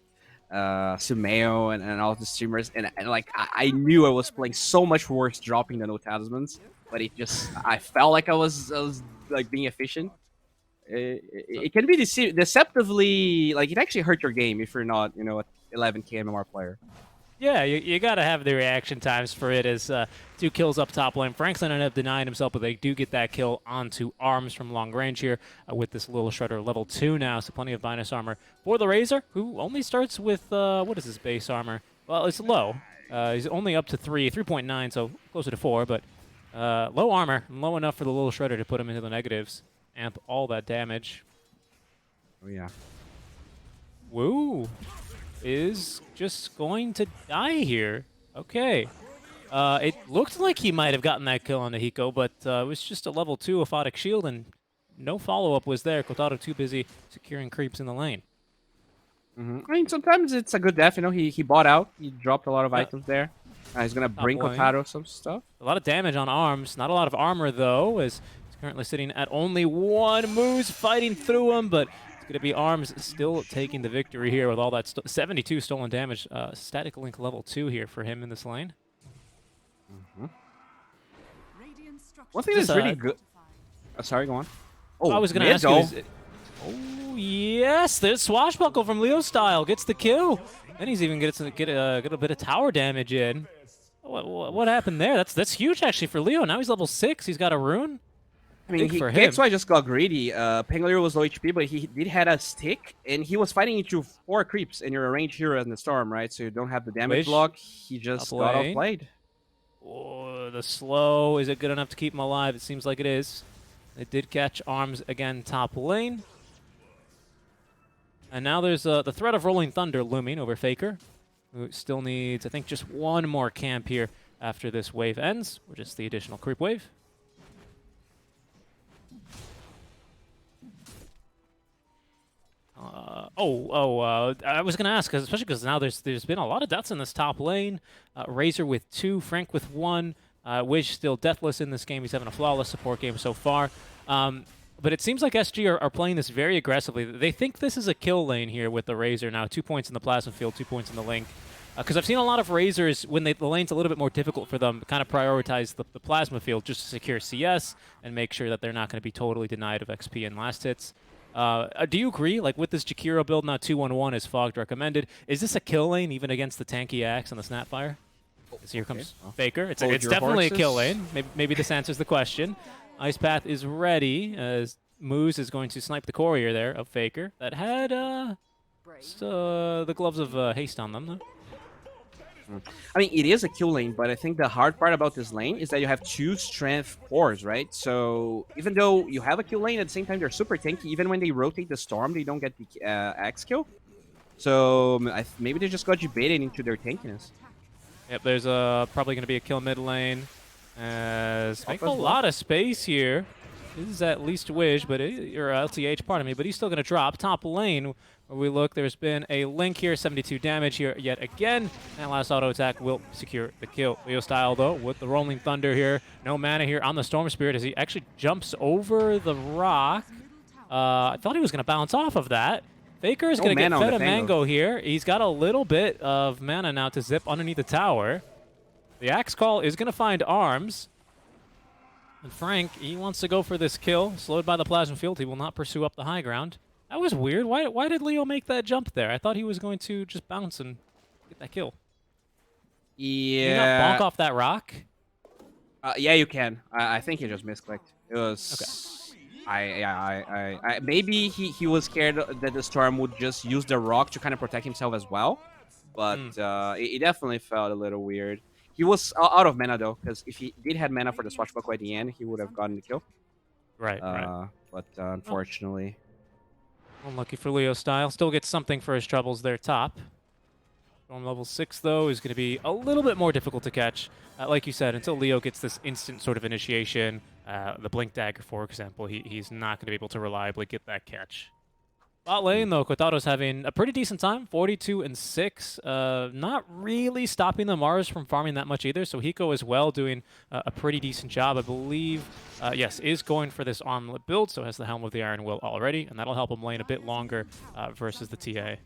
Sumeo and all the streamers, and like I knew I was playing so much worse dropping the no talismans, but I felt like I was like being efficient. It can be deceptively, like it actually hurt your game if you're not, you know, an 11k MMR player. Yeah, you got to have the reaction times for it as 2 kills up top lane. Franklin ended up denying himself, but they do get that kill onto Arms from long range here with this little Shredder level 2 now, so plenty of minus armor for the Razor, who only starts with, what is his base armor? Well, it's low. He's only up to 3.9, so closer to 4, but low armor, low enough for the little Shredder to put him into the negatives. Amp all that damage. Oh, yeah. Woo! Is just going to die here. Okay. It looked like he might have gotten that kill on the Hiko, but it was just a level 2 Aphotic Shield, and no follow-up was there. Kotaro too busy securing creeps in the lane. I mean, sometimes it's a good death. You know, he bought out. He dropped a lot of items there. He's going to bring Kotaro some stuff. A lot of damage on Arms. Not a lot of armor, though, as he's currently sitting at only 1. Moose fighting through him, but it's going to be Arms still taking the victory here with all that 72 stolen damage. Static Link level 2 here for him in this lane. One thing that's really good. Sorry, go on. Oh, I was going to ask you. Oh, yes. There's Swashbuckle from Leo Style. Gets the kill. And he's even get a bit of tower damage in. What happened there? That's huge, actually, for Leo. Now he's level 6. He's got a rune. I mean, Gexwai just got greedy. Pangolier was low HP, but he did had a stick, and he was fighting into 4 creeps, and you're a ranged hero in the storm, right? So you don't have the damage block. He just got outplayed. Oh, the slow. Is it good enough to keep him alive? It seems like it is. They did catch Arms again top lane. And now there's the threat of Rolling Thunder looming over Faker, who still needs, I think, just 1 more camp here after this wave ends, or just the additional creep wave. I was going to ask, especially because now there's been a lot of deaths in this top lane. Razor with 2, Frank with 1. Wish still deathless in this game. He's having a flawless support game so far. But it seems like SG are playing this very aggressively. They think this is a kill lane here with the Razor now. 2 points in the plasma field, 2 points in the link. Because I've seen a lot of Razors, when the lane's a little bit more difficult for them, kind of prioritize the plasma field just to secure CS and make sure that they're not going to be totally denied of XP and last hits. Do you agree, like with this Jakiro build, now 2-1-1 as Fogged recommended, is this a kill lane even against the tanky axe and the Snapfire? So here comes Faker. It's definitely a kill lane. Maybe this answers the question. Ice Path is ready as Moose is going to snipe the courier there of Faker that had the gloves of haste on them, though. I mean, it is a kill lane, but I think the hard part about this lane is that you have 2 strength cores, right? So even though you have a kill lane, at the same time they're super tanky. Even when they rotate the storm, they don't get the axe kill. So maybe they just got you baited into their tankiness. Yep, there's probably going to be a kill mid lane. As make a lot of space here. This is at least Wish, but or LTH, pardon me, but he's still going to drop. Top lane, where we look, there's been a link here, 72 damage here yet again. And last auto attack will secure the kill. Leo Style, though, with the Rolling Thunder here. No mana here on the Storm Spirit as he actually jumps over the rock. I thought he was going to bounce off of that. Faker is going to get fed a mango here. He's got a little bit of mana now to zip underneath the tower. The Axe Call is going to find Arms. And Frank, he wants to go for this kill. Slowed by the Plasma Field, he will not pursue up the high ground. That was weird. Why did Leo make that jump there? I thought he was going to just bounce and get that kill. Yeah. Can you not bonk off that rock? Yeah, you can. I think he just misclicked. It was... Okay. Maybe he was scared that the storm would just use the rock to kind of protect himself as well. But it definitely felt a little weird. He was out of mana, though, because if he did have mana for the Swashbuckle at the end, he would have gotten the kill. Right. But unfortunately... Unlucky for Leo Style. Still gets something for his troubles there top. Storm level 6, though, is going to be a little bit more difficult to catch. Like you said, until Leo gets this instant sort of initiation, the Blink Dagger, for example, he's not going to be able to reliably get that catch. Bot lane, though, Kotaro's having a pretty decent time, 42-6. Not really stopping the Mars from farming that much either, so Hiko as well doing a pretty decent job, I believe. Yes, is going for this armlet build, so has the Helm of the Iron Will already, and that'll help him lane a bit longer versus the TA.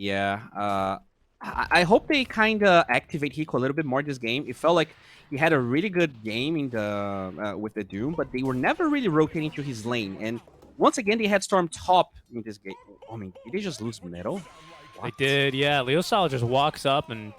Yeah. I hope they kind of activate Hiko a little bit more this game. It felt like he had a really good game in the with the Doom, but they were never really rotating to his lane. And once again, they had Storm top in this game. I mean, did they just lose middle? They did, yeah. Leo Style just walks up and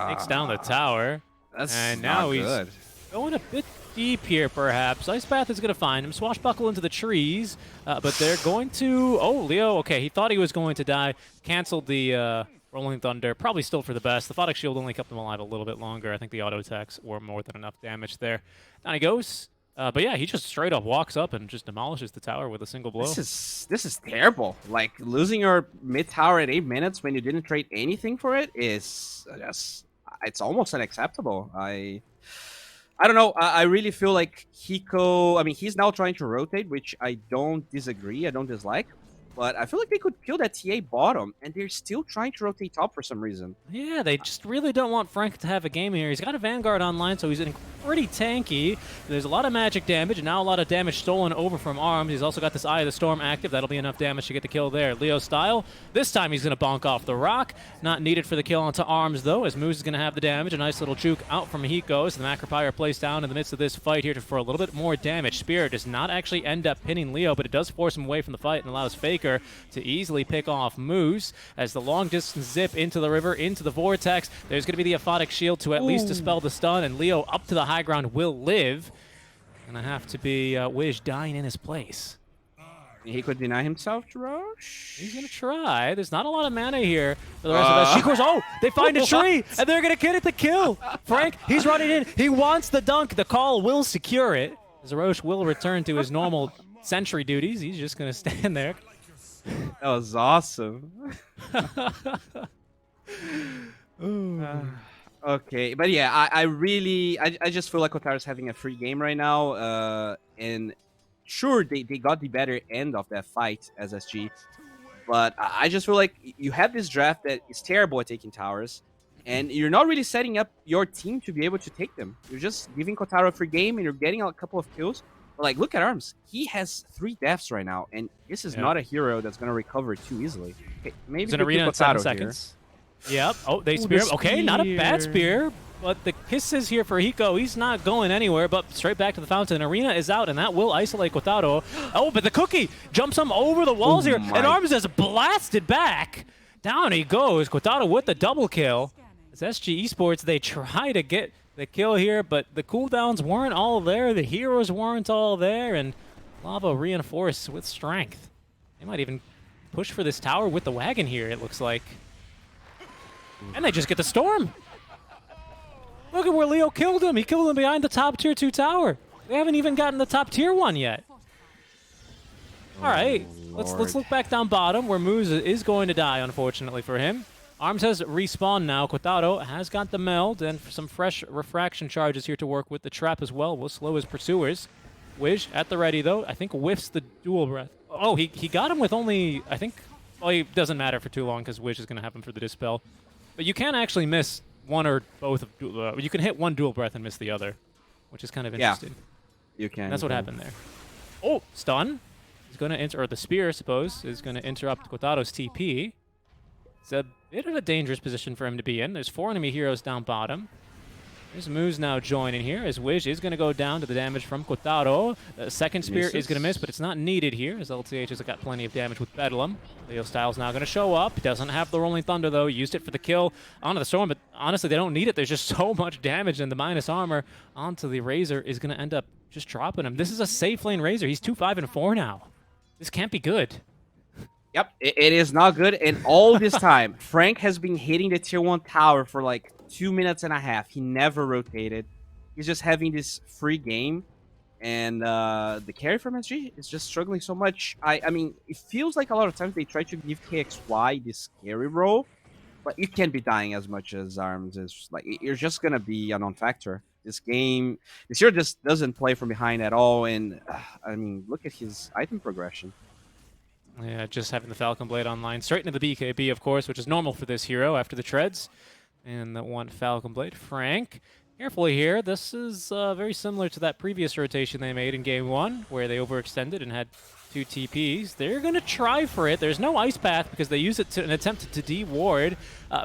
takes down the tower. That's And now not he's good. going a bit deep here, perhaps. Ice Path is going to find him. Swashbuckle into the trees. But they're going to... Oh, Leo, okay. He thought he was going to die. Canceled the Rolling Thunder. Probably still for the best. The Photic Shield only kept him alive a little bit longer. I think the auto attacks were more than enough damage there. Down he goes. But yeah, he just straight up walks up and just demolishes the tower with a single blow. This is terrible. Like losing your mid tower at 8 minutes when you didn't trade anything for it is just it's almost unacceptable. I don't know. I really feel like Hiko. I mean, he's now trying to rotate, which I don't disagree. I don't dislike. But I feel like they could kill that TA bottom, and they're still trying to rotate top for some reason. Yeah, they just really don't want Frank to have a game here. He's got a Vanguard online, so he's pretty tanky. There's a lot of magic damage, and now a lot of damage stolen over from Arms. He's also got this Eye of the Storm active. That'll be enough damage to get the kill there. Leo Style, this time he's going to bonk off the rock. Not needed for the kill onto Arms, though, as Moose is going to have the damage. A nice little juke out from Hiko as the Macropyre placed down in the midst of this fight here for a little bit more damage. Spear does not actually end up pinning Leo, but it does force him away from the fight and allows Faker to easily pick off Moose as the long distance zip into the river, into the vortex. There's going to be the Aphotic Shield to at least dispel the stun, and Leo up to the high ground will live. Gonna have to be Wish dying in his place. He could deny himself to Roche. He's gonna try. There's not a lot of mana here for the rest of us. Shiko's, oh, they find a tree, and they're gonna get it to kill. Frank, he's running in. He wants the dunk. The call will secure it. Roche will return to his normal sentry duties. He's just gonna stand there. That was awesome. Okay, but yeah, I just feel like Kotaro's having a free game right now. And sure, they got the better end of that fight as SG, but I just feel like you have this draft that is terrible at taking towers, and you're not really setting up your team to be able to take them. You're just giving Kotaro a free game, and you're getting a couple of kills. But like, look at Arms. He has 3 deaths right now, and this is not a hero that's going to recover too easily. Okay, maybe it's an arena in 7 seconds. Yep. Oh, they spear him. Okay, not a bad spear, but the kisses here for Hiko. He's not going anywhere, but straight back to the fountain. Arena is out, and that will isolate Kotaro. Oh, but the cookie jumps him over the walls here, and Arms is blasted back. Down he goes. Kotaro with the double kill. It's SG Esports. They try to get the kill here, but the cooldowns weren't all there. The heroes weren't all there, and Lava reinforced with strength. They might even push for this tower with the wagon here, it looks like. And they just get the storm. Look at where Leo killed him. He killed him behind the top tier 2 tower. They haven't even gotten the top tier 1 yet. All right, let's look back down bottom where Moose is going to die, unfortunately for him. Arms has respawned now. Kotaro has got the meld and some fresh refraction charges here to work with. The trap as well will slow his pursuers. Wish at the ready, though. I think whiffs the dual breath. Oh, he got him with only, I think, well, it doesn't matter for too long because Wish is going to have him for the dispel. But you can actually miss one or both. You can hit one dual breath and miss the other, which is kind of interesting. You can. And that's what happened there. Oh, stun. He's going to enter, or the spear, I suppose, is going to interrupt Kotaro's TP. It's a bit of a dangerous position for him to be in. There's 4 enemy heroes down bottom. There's Moose now joining here, as Wish is going to go down to the damage from Kotaro. The second spear is going to miss, but it's not needed here, as LTH has got plenty of damage with Bedlam. Leo Style's now going to show up. He doesn't have the Rolling Thunder, though. He used it for the kill onto the Storm, but honestly, they don't need it. There's just so much damage, and the minus armor onto the Razor is going to end up just dropping him. This is a safe lane Razor. He's 2-5-4 now. This can't be good. Yep, it is not good. And all this time, Frank has been hitting the tier 1 tower for like 2.5 minutes. He never rotated. He's just having this free game. And the carry from SG is just struggling so much. I mean, it feels like a lot of times they try to give KXY this carry role. But you can't be dying as much as Arms is. Like, you're just going to be a non-factor. This hero just doesn't play from behind at all. And, I mean, look at his item progression. Yeah, just having the Falcon Blade online. Straight into the BKB, of course, which is normal for this hero after the treads. And the one Falcon Blade. Frank carefully here. This is very similar to that previous rotation they made in game 1, where they overextended and had 2 TPs. They're going to try for it. There's no ice path because they use it to an attempt to de-ward.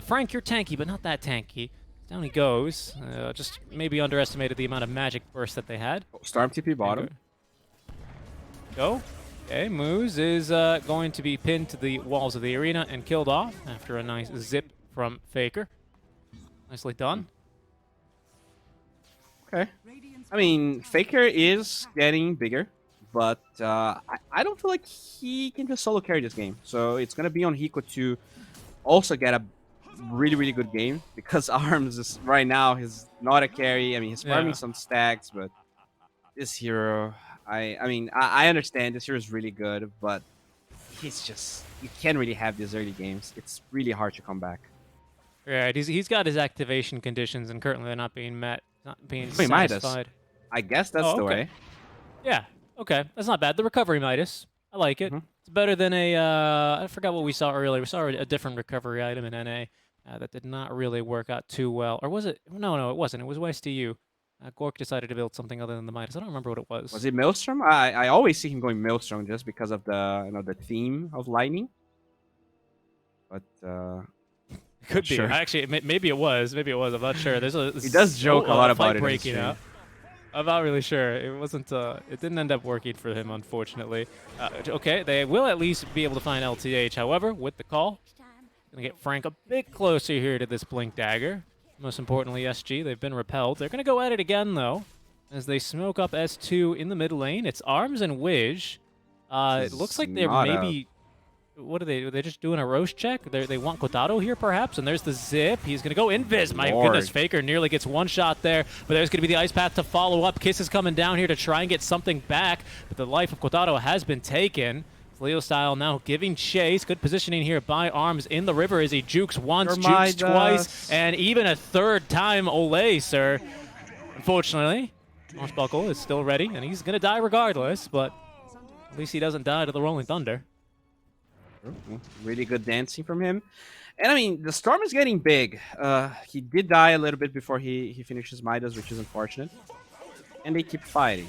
Frank, you're tanky, but not that tanky. Down he goes. Just maybe underestimated the amount of magic burst that they had. Storm TP bottom. Go. Okay, Moose is going to be pinned to the walls of the arena and killed off after a nice zip from Faker. Nicely done. Okay. I mean, Faker is getting bigger, but I don't feel like he can just solo carry this game. So it's going to be on Hiko to also get a really, really good game, because Arms is right now, he's not a carry. I mean, he's farming some stacks, but this hero, I mean, I understand this hero is really good, but he's just, you can't really have these early games. It's really hard to come back. Right, he's got his activation conditions, and currently they're not being met, not being satisfied. I guess that's the way. Yeah, okay, that's not bad. The recovery Midas, I like it. It's better than a, I forgot what we saw earlier. We saw a different recovery item in NA that did not really work out too well. Or was it? No, it wasn't. It was YSTU. Gork decided to build something other than the Midas. I don't remember what it was. Was it Maelstrom? I always see him going Maelstrom just because of the the theme of lightning. But could be. sure. Actually, maybe it was. Maybe it was. I'm not sure. There's a he does joke a lot about it. Breaking out. I'm not really sure. It wasn't. It didn't end up working for him, unfortunately. Okay, they will at least be able to find LTH. However, with the call, gonna get Frank a bit closer here to this Blink Dagger. Most importantly, SG, they've been repelled. They're gonna go at it again though, as they smoke up S2 in the mid lane. It's Arms and Wiz. It looks like they're maybe. What are they? Are they just doing a roast check? They want Kotaro here, perhaps? And there's the zip. He's going to go invis. My goodness, Faker nearly gets one shot there. But there's going to be the ice path to follow up. Kiss is coming down here to try and get something back. But the life of Kotaro has been taken. Leo Style now giving chase. Good positioning here by Arms in the river as he jukes once, jukes twice, and even a third time Olay, sir. Unfortunately, Swashbuckle is still ready, and he's going to die regardless. But at least he doesn't die to the Rolling Thunder. Really good dancing from him. And I mean, the Storm is getting big. He did die a little bit before he finishes Midas, which is unfortunate. And they keep fighting.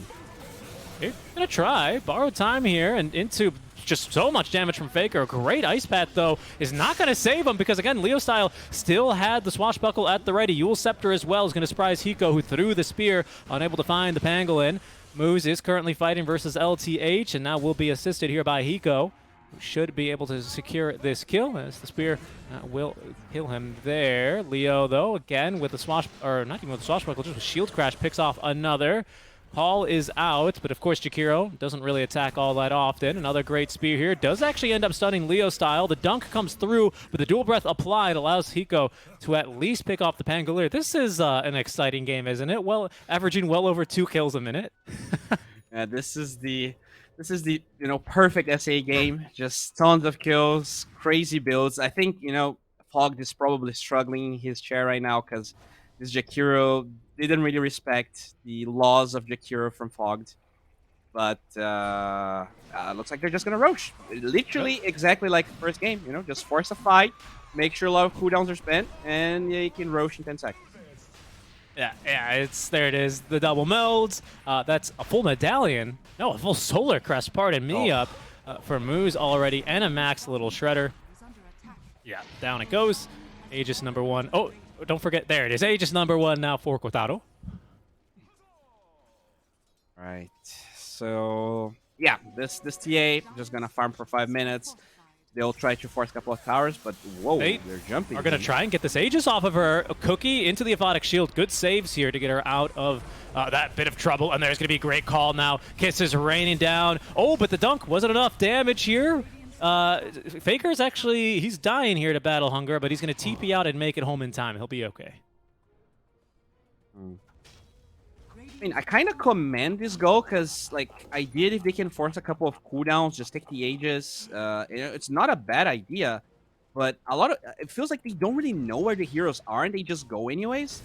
They're going to try. Borrow time here and into just so much damage from Faker. A great ice path, though, is not going to save him because, again, Leo Style still had the Swashbuckle at the ready. Yule Scepter as well is going to surprise Hiko, who threw the spear, unable to find the pangolin. Moose is currently fighting versus LTH, and now will be assisted here by Hiko, who should be able to secure this kill, as the spear will kill him there. Leo, though, again with the not even with the Swashbuckle, just with Shield Crash, picks off another. Paul is out, but of course Jakiro doesn't really attack all that often. Another great spear here. Does actually end up stunning Leo Style. The dunk comes through, but the dual breath applied allows Hiko to at least pick off the Pangolier. This is an exciting game, isn't it? Well, averaging well over 2 kills a minute. Yeah, this is the perfect SA game. Just tons of kills, crazy builds. I think Fogged is probably struggling in his chair right now because this Jakiro didn't really respect the laws of Jakiro from Fogged. But looks like they're just gonna roach. Literally exactly like the first game, just force a fight, make sure a lot of cooldowns are spent, and you can roach in 10 seconds. Yeah, there it is, the double melds. That's a full medallion. No, a full solar crest, pardon me, up for Moose already, and a max little shredder. Yeah, down it goes. Aegis #1. Oh, don't forget, there it is. Aegis #1 now for Kotaro. Right. So yeah, this TA just gonna farm for 5 minutes. They'll try to force a couple of towers, but whoa, they're jumping. Are gonna try and get this Aegis off of her. A Cookie into the Aphotic Shield. Good saves here to get her out of that bit of trouble. And there's gonna be a great call now. Kiss is raining down. Oh, but the dunk wasn't enough damage here. Faker's actually, he's dying here to Battle Hunger, but he's gonna TP out and make it home in time. He'll be okay. I mean, I kind of commend this goal because, ideally, if they can force a couple of cooldowns, just take the Aegis. It's not a bad idea, but it feels like they don't really know where the heroes are, and they just go anyways.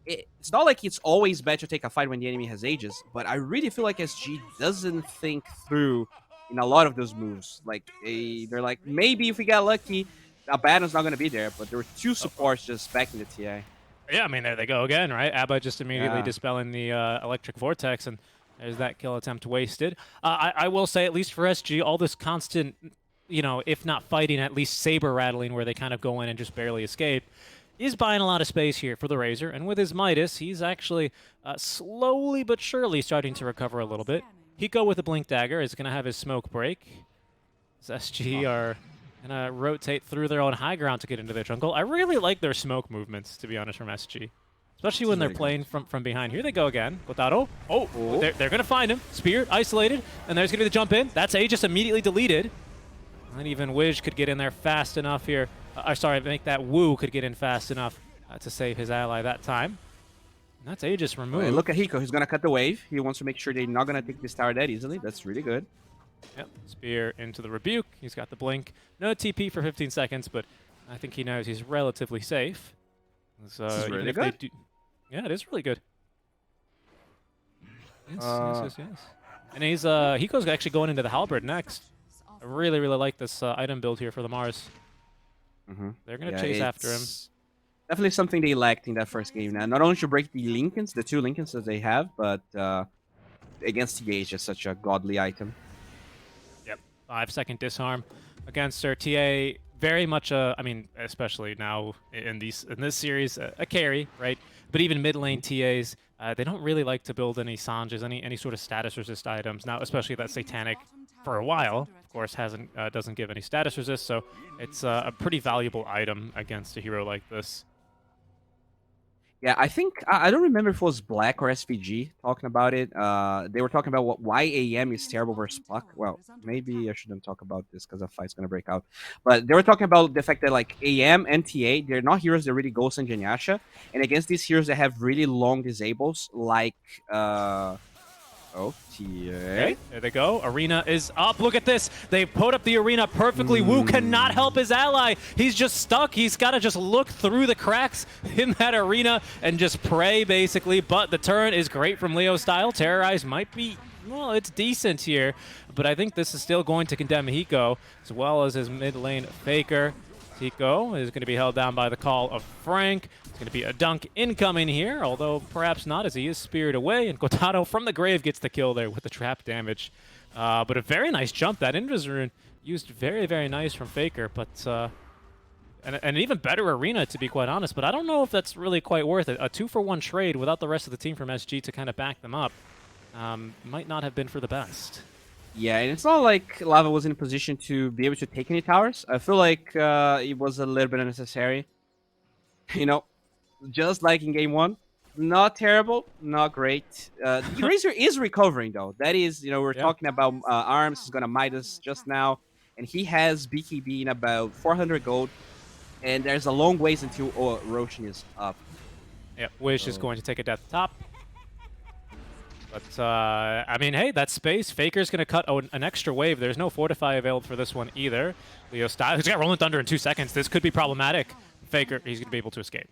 It's not like it's always bad to take a fight when the enemy has Aegis, but I really feel like SG doesn't think through in a lot of those moves. They're like, maybe if we get lucky, Abaddon's not going to be there, but there were 2 supports just backing the TA. Yeah, I mean, there they go again, right? Abba just immediately dispelling the electric vortex, and there's that kill attempt wasted. I will say, at least for SG, all this constant, you know, if not fighting, at least saber rattling where they kind of go in and just barely escape, is buying a lot of space here for the Razor. And with his Midas, he's actually slowly but surely starting to recover a little bit. Hiko with a Blink Dagger is going to have his smoke break. SG are going to rotate through their own high ground to get into their jungle. I really like their smoke movements, to be honest, from SG. Especially when they're playing from behind. Here they go again. Kotaro. Oh, they're going to find him. Spear, isolated. And there's going to be the jump in. That's Aegis immediately deleted. Not even Wiz could get in there fast enough here. Sorry, make that Wu could get in fast enough to save his ally that time. And that's Aegis removed. Hey, look at Hiko. He's going to cut the wave. He wants to make sure they're not going to take this tower that easily. That's really good. Yep, Spear into the Rebuke. He's got the Blink. No TP for 15 seconds, but I think he knows he's relatively safe. So this is really good. Yeah, it is really good. Yes. And he's Hiko's actually going into the Halberd next. I really like this item build here for the Mars. They're going to chase after him. Definitely something they lacked in that first game. Now, not only to break the Lincolns, the 2 Lincolns that they have, but against TA is just such a godly item. Yep, 5-second disarm against her. TA very much I mean, especially now in this series, a carry, right? But even mid lane TAs, they don't really like to build any Sanjas, any sort of status resist items. Now, especially that Satanic, for a while, of course, doesn't give any status resist, so it's a pretty valuable item against a hero like this. Yeah, I think I don't remember if it was Black or SVG talking about it. They were talking about why AM is terrible versus Puck. Well, maybe I shouldn't talk about this because a fight's gonna break out. But they were talking about the fact that like AM and TA, they're not heroes that really Ghost and Genyasha, and against these heroes that have really long disables, like TA. Okay, there they go. Arena is up. Look at this. They put up the arena perfectly. Wu cannot help his ally. He's just stuck. He's got to just look through the cracks in that arena and just pray, basically. But the turn is great from Leo style. Terrorize might be, well, it's decent here. But I think this is still going to condemn Hiko, as well as his mid lane Faker. Hiko is going to be held down by the call of Frank. It's going to be a dunk incoming here, although perhaps not, as he is speared away. And Kotaro from the grave gets the kill there with the trap damage. But a very nice jump. That Invis used very nice from Faker. But and an even better arena, to be quite honest. But I don't know if that's really quite worth it. A 2-for-1 trade without the rest of the team from SG to kind of back them up might not have been for the best. Yeah, and it's not like Lava was in a position to be able to take any towers. I feel like it was a little bit unnecessary. You know, just like in game 1. Not terrible, not great. The Razor is recovering, though. That is, you know, we're talking about Arms. He's going to Midas just now. And he has BKB in about 400 gold. And there's a long ways until Roshan is up. Yeah, Wish is going to take it at the top. But, I mean, hey, that space. Faker's going to cut an extra wave. There's no Fortify available for this one either. Leo style. He's got Rolling Thunder in 2 seconds. This could be problematic. Faker, he's going to be able to escape.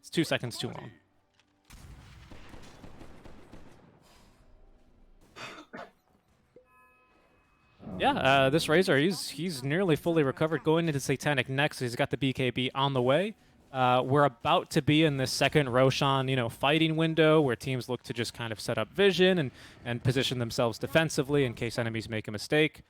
It's 2 seconds too long. Yeah, this Razor, he's nearly fully recovered. Going into Satanic next. He's got the BKB on the way. We're about to be in this second Roshan, you know, fighting window where teams look to just kind of set up vision and position themselves defensively in case enemies make a mistake.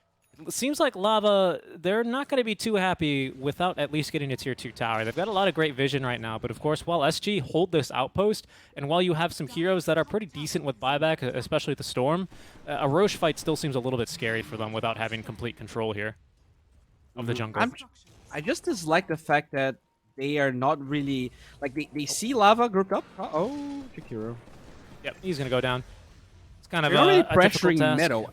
It seems like Lava, they're not going to be too happy without at least getting a tier 2 tower. They've got a lot of great vision right now, but of course, while SG hold this outpost, and while you have some heroes that are pretty decent with buyback, especially the Storm, a Roche fight still seems a little bit scary for them without having complete control here of the jungle. I just dislike the fact that they are not really, like, they see Lava grouped up. Oh, Jakiro. Yep, he's going to go down. It's kind of not really a pressuring task. middle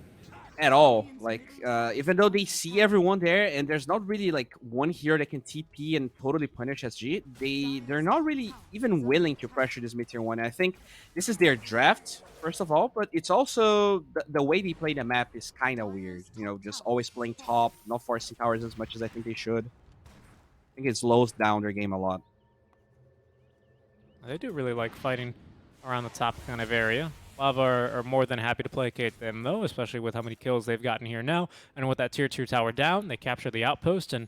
at all. Like, even though they see everyone there, and there's not really, like, one hero that can TP and totally punish SG, they're not really even willing to pressure this mid-tier 1. I think this is their draft, first of all, but it's also the way they play the map is kind of weird. You know, just always playing top, not forcing towers as much as I think they should. I think it slows down their game a lot. They do really like fighting around the top kind of area. Lava are more than happy to placate them, though, especially with how many kills they've gotten here now. And with that tier 2 tower down, they capture the outpost, and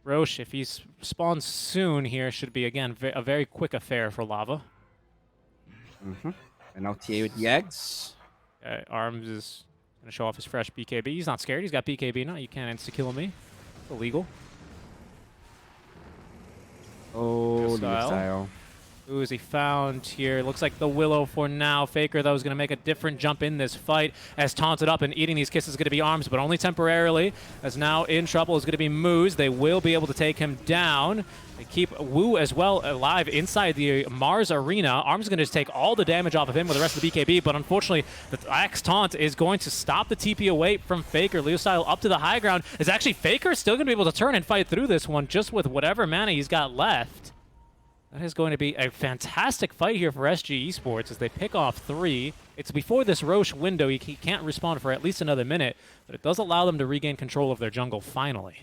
Roche, if he spawns soon here, should be, again, a very quick affair for Lava. And now TA with the eggs. Arms is going to show off his fresh BKB. He's not scared. He's got BKB now. You can't insta-kill me. It's illegal. Oh, style. Who is he found here? Looks like the Willow for now. Faker, though, is going to make a different jump in this fight as taunted up and eating these kisses is going to be Arms, but only temporarily, as now in trouble is going to be Moose. They will be able to take him down. They keep Wu as well alive inside the Mars arena. Arms is going to take all the damage off of him with the rest of the BKB, but unfortunately, the Axe Taunt is going to stop the TP away from Faker. Leo Style up to the high ground. Is actually Faker still going to be able to turn and fight through this one just with whatever mana he's got left. That is going to be a fantastic fight here for SG Esports as they pick off 3. It's before this Roche window. He can't respawn for at least another minute, but it does allow them to regain control of their jungle finally.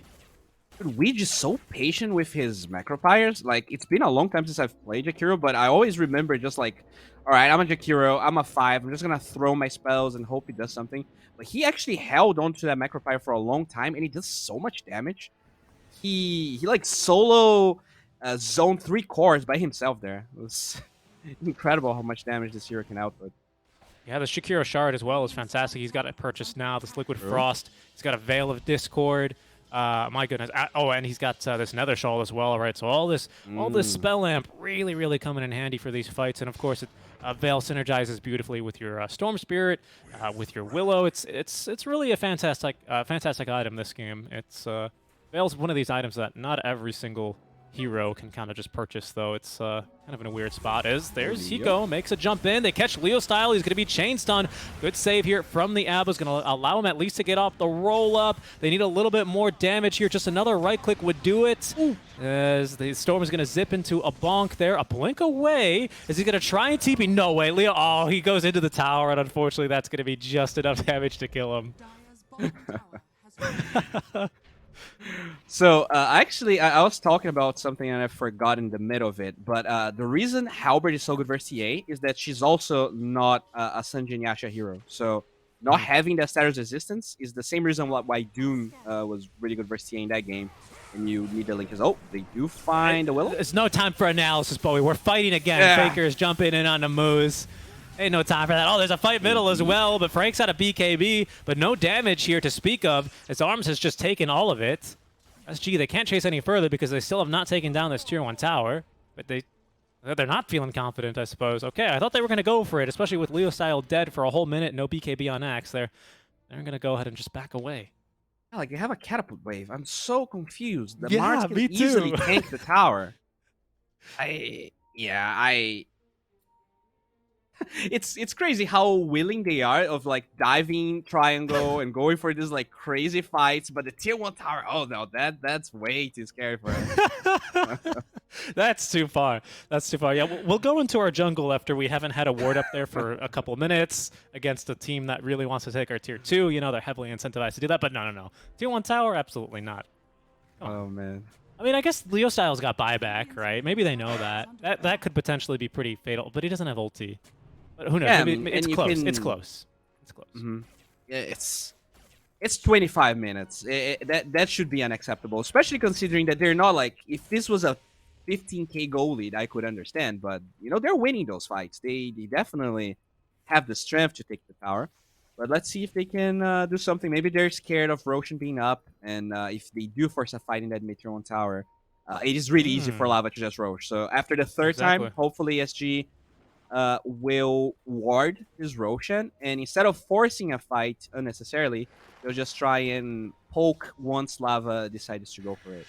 Dude, we just so patient with his macropyres. Like, it's been a long time since I've played Jakiro, but I always remember just like, all right, I'm a Jakiro, I'm a 5, I'm just going to throw my spells and hope he does something. But he actually held onto that macropyre for a long time, and he does so much damage. He like solo... zone 3 cores by himself there. It was incredible how much damage this hero can output. Yeah, the Shakiro Shard as well is fantastic. He's got it purchased now, this Liquid Frost. He's got a Veil of Discord. My goodness. Oh, and he's got this Nether Shawl as well, right? So all this spell amp really coming in handy for these fights. And of course, Veil synergizes beautifully with your Storm Spirit, with your Willow. It's really a fantastic item, this game. Veil's one of these items that not every single hero can kind of just purchase, though. It's kind of in a weird spot. There's Hiko, makes a jump in. They catch Leo Style. He's going to be chain stun. Good save here from the Abba. Is going to allow him at least to get off the roll up. They need a little bit more damage here. Just another right click would do it. Ooh. As the Storm is going to zip into a bonk there. A blink away. Is he going to try and TP? No way. Leo, oh, he goes into the tower, and unfortunately that's going to be just enough damage to kill him. So, actually, I was talking about something and I forgot in the middle of it, but the reason Halberd is so good versus TA is that she's also not a Sanjin Yasha hero. So, not having that status resistance is the same reason why Doom was really good versus TA in that game. And you need the link. Oh, they do find a Willow. It's no time for analysis, Bowie. We're fighting again. Yeah. Faker's jumping in on the moves. Ain't no time for that. Oh, there's a fight middle as well, but Frank's out of BKB, but no damage here to speak of, as Arms has just taken all of it. SG, they can't chase any further because they still have not taken down this tier 1 tower, but they're not feeling confident, I suppose. Okay, I thought they were going to go for it, especially with Leo Style dead for a whole minute, no BKB on Axe. They're going to go ahead and just back away. Yeah, like, they have a catapult wave. I'm so confused. The Mars can easily tank the tower. It's crazy how willing they are of like diving triangle and going for these like crazy fights, but the tier 1 tower, oh no, that's way too scary for us. That's too far. That's too far. Yeah, we'll go into our jungle after we haven't had a ward up there for a couple minutes against a team that really wants to take our tier 2. You know, they're heavily incentivized to do that, but no. Tier 1 tower, absolutely not. Oh man. I mean, I guess Leo Styles got buyback, right? Maybe they know that. That could potentially be pretty fatal, but he doesn't have ulti. But who knows? Yeah, it's close. It's close. It's close. Mm-hmm. Yeah, it's 25 minutes. That should be unacceptable, especially considering that they're not like, if this was a 15k goal lead, I could understand, but you know, they're winning those fights. They definitely have the strength to take the tower. But let's see if they can do something. Maybe they're scared of Roshan being up, and if they do force a fight in that mid-tier 1 tower, it is really easy for Lava to just Roche. So after the third time, hopefully SG will ward his Roshan, and instead of forcing a fight unnecessarily, they'll just try and poke once Lava decides to go for it.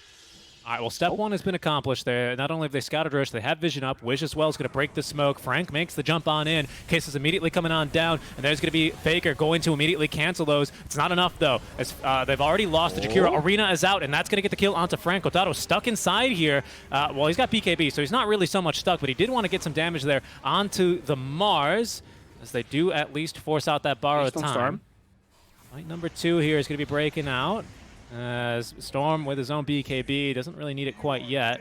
All right, well, step 1 has been accomplished there. Not only have they scouted Roche, they have vision up. Wish as well is going to break the smoke. Frank makes the jump on in. Case is immediately coming on down, and there's going to be Faker going to immediately cancel those. It's not enough, though, as they've already lost the Jakiro. Arena is out, and that's going to get the kill onto Frank. Otaro's stuck inside here. Well, he's got BKB, so he's not really so much stuck, but he did want to get some damage there onto the Mars, as they do at least force out that borrowed time. Fight number 2 here is going to be breaking out. As Storm with his own BKB doesn't really need it quite yet.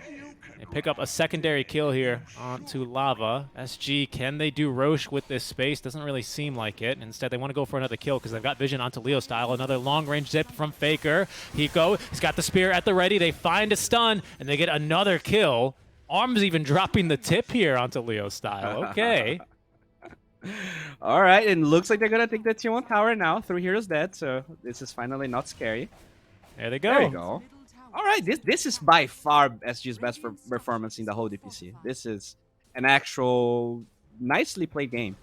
They pick up a secondary kill here onto Lava. SG, can they do Roche with this space? Doesn't really seem like it. Instead, they want to go for another kill because they've got vision onto Leo style. Another long-range zip from Faker. He's got the spear at the ready. They find a stun, and they get another kill. Arms even dropping the tip here onto Leo style. Okay. All right, and looks like they're going to take the tier 1 tower now. 3 heroes dead, so this is finally not scary. There they go. There you go. All right, this is by far SG's best performance in the whole DPC. This is an actual nicely played game.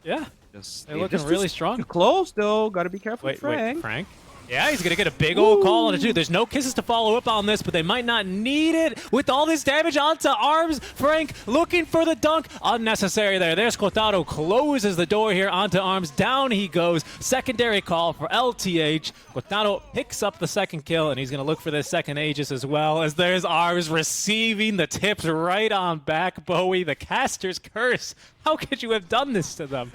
Yeah. They're looking just really strong. Too close, though. Got to be careful, Wait, Frank. Frank? Yeah, he's going to get a big old call on it, too. There's no kisses to follow up on this, but they might not need it with all this damage onto Arms. Frank looking for the dunk. Unnecessary there. There's Kotaro, closes the door here onto Arms. Down he goes. Secondary call for LTH. Kotaro picks up the second kill, and he's going to look for the second Aegis as well, as there's Arms receiving the tips right on back. Bowie, the caster's curse. How could you have done this to them?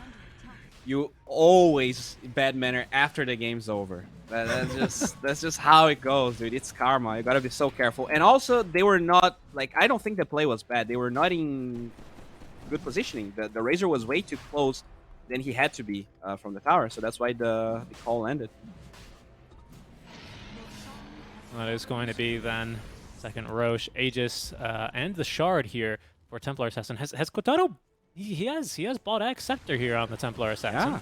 You always bad manner after the game's over. That's just how it goes, dude. It's karma. You gotta be so careful. And also, they were not like, I don't think the play was bad. They were not in good positioning. The Razor was way too close than he had to be from the tower, so that's why the call ended. That is going to be then second Roche, Aegis, and the Shard here for Templar Assassin. Has Kotaro? He has bought X Scepter here on the Templar Assassin. Yeah.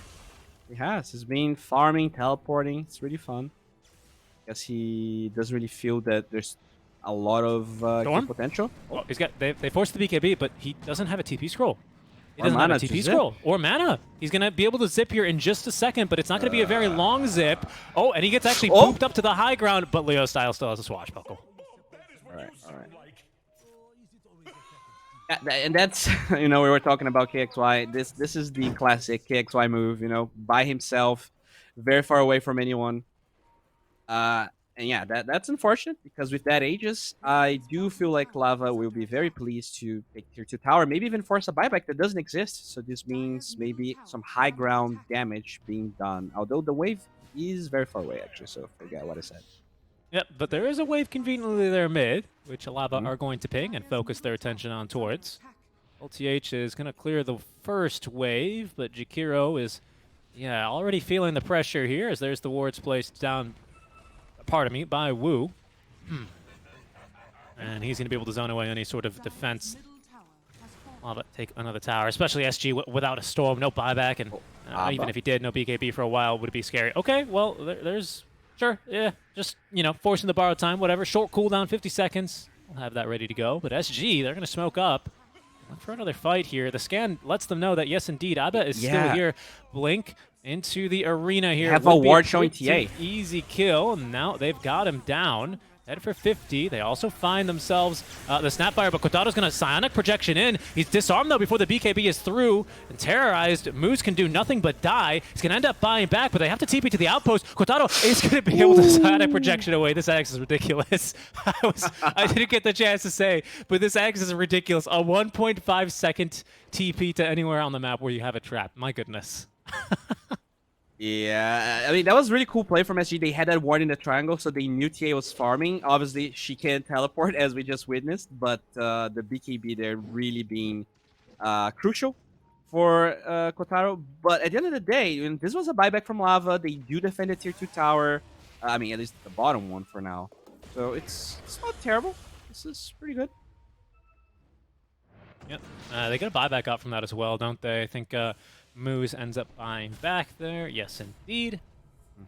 He has. He's been farming, teleporting. It's really fun. Guess he doesn't really feel that there's a lot of potential. Well, they forced the BKB, but he doesn't have a TP scroll. He Or doesn't have a mana to TP zip. scroll or mana. He's gonna be able to zip here in just a second, but it's not gonna be a very long zip. Oh, and he gets actually pooped up to the high ground, but Leo Style still has a swashbuckle. All right. And that's, we were talking about KXY. This is the classic KXY move, by himself, very far away from anyone. And yeah, that's unfortunate, because with that Aegis, I do feel like Lava will be very pleased to take tier 2 tower, maybe even force a buyback that doesn't exist. So this means maybe some high ground damage being done, although the wave is very far away, actually, so forget what I said. Yep, but there is a wave conveniently there mid, which Lava are going to ping and focus their attention on towards. LTH is going to clear the first wave, but Jakiro is, already feeling the pressure here, as there's the wards placed down, by Wu. And he's going to be able to zone away any sort of defense. Lava take another tower, especially SG without a storm, no buyback, and even if he did, no BKB for a while, would it be scary? Okay, well, there's... Sure, yeah, just, forcing the borrowed time, whatever. Short cooldown, 50 seconds. We'll have that ready to go. But SG, they're going to smoke up. Look for another fight here. The scan lets them know that, yes, indeed, Abba is still here. Blink into the arena here. Have a ward showing TA. Easy kill, and now they've got him down. Head for 50. They also find themselves the Snapfire, but Kotaro's going to Psionic Projection in. He's disarmed, though, before the BKB is through. And terrorized, Moose can do nothing but die. He's going to end up buying back, but they have to TP to the outpost. Kotaro is going to be able to Psionic Projection away. This Axe is ridiculous. I didn't get the chance to say, but this Axe is ridiculous. A 1.5 second TP to anywhere on the map where you have a trap. My goodness. Yeah, I mean, that was really cool play from SG. They had that ward in the triangle, so they knew TA was farming. Obviously, she can't teleport, as we just witnessed, but the BKB there really being crucial for Kotaro. But at the end of the day, this was a buyback from Lava. They do defend the tier 2 tower. I mean, at least the bottom one for now. So it's not terrible. This is pretty good. Yep, they get a buyback out from that as well, don't they? I think... Moose ends up buying back there. Yes, indeed.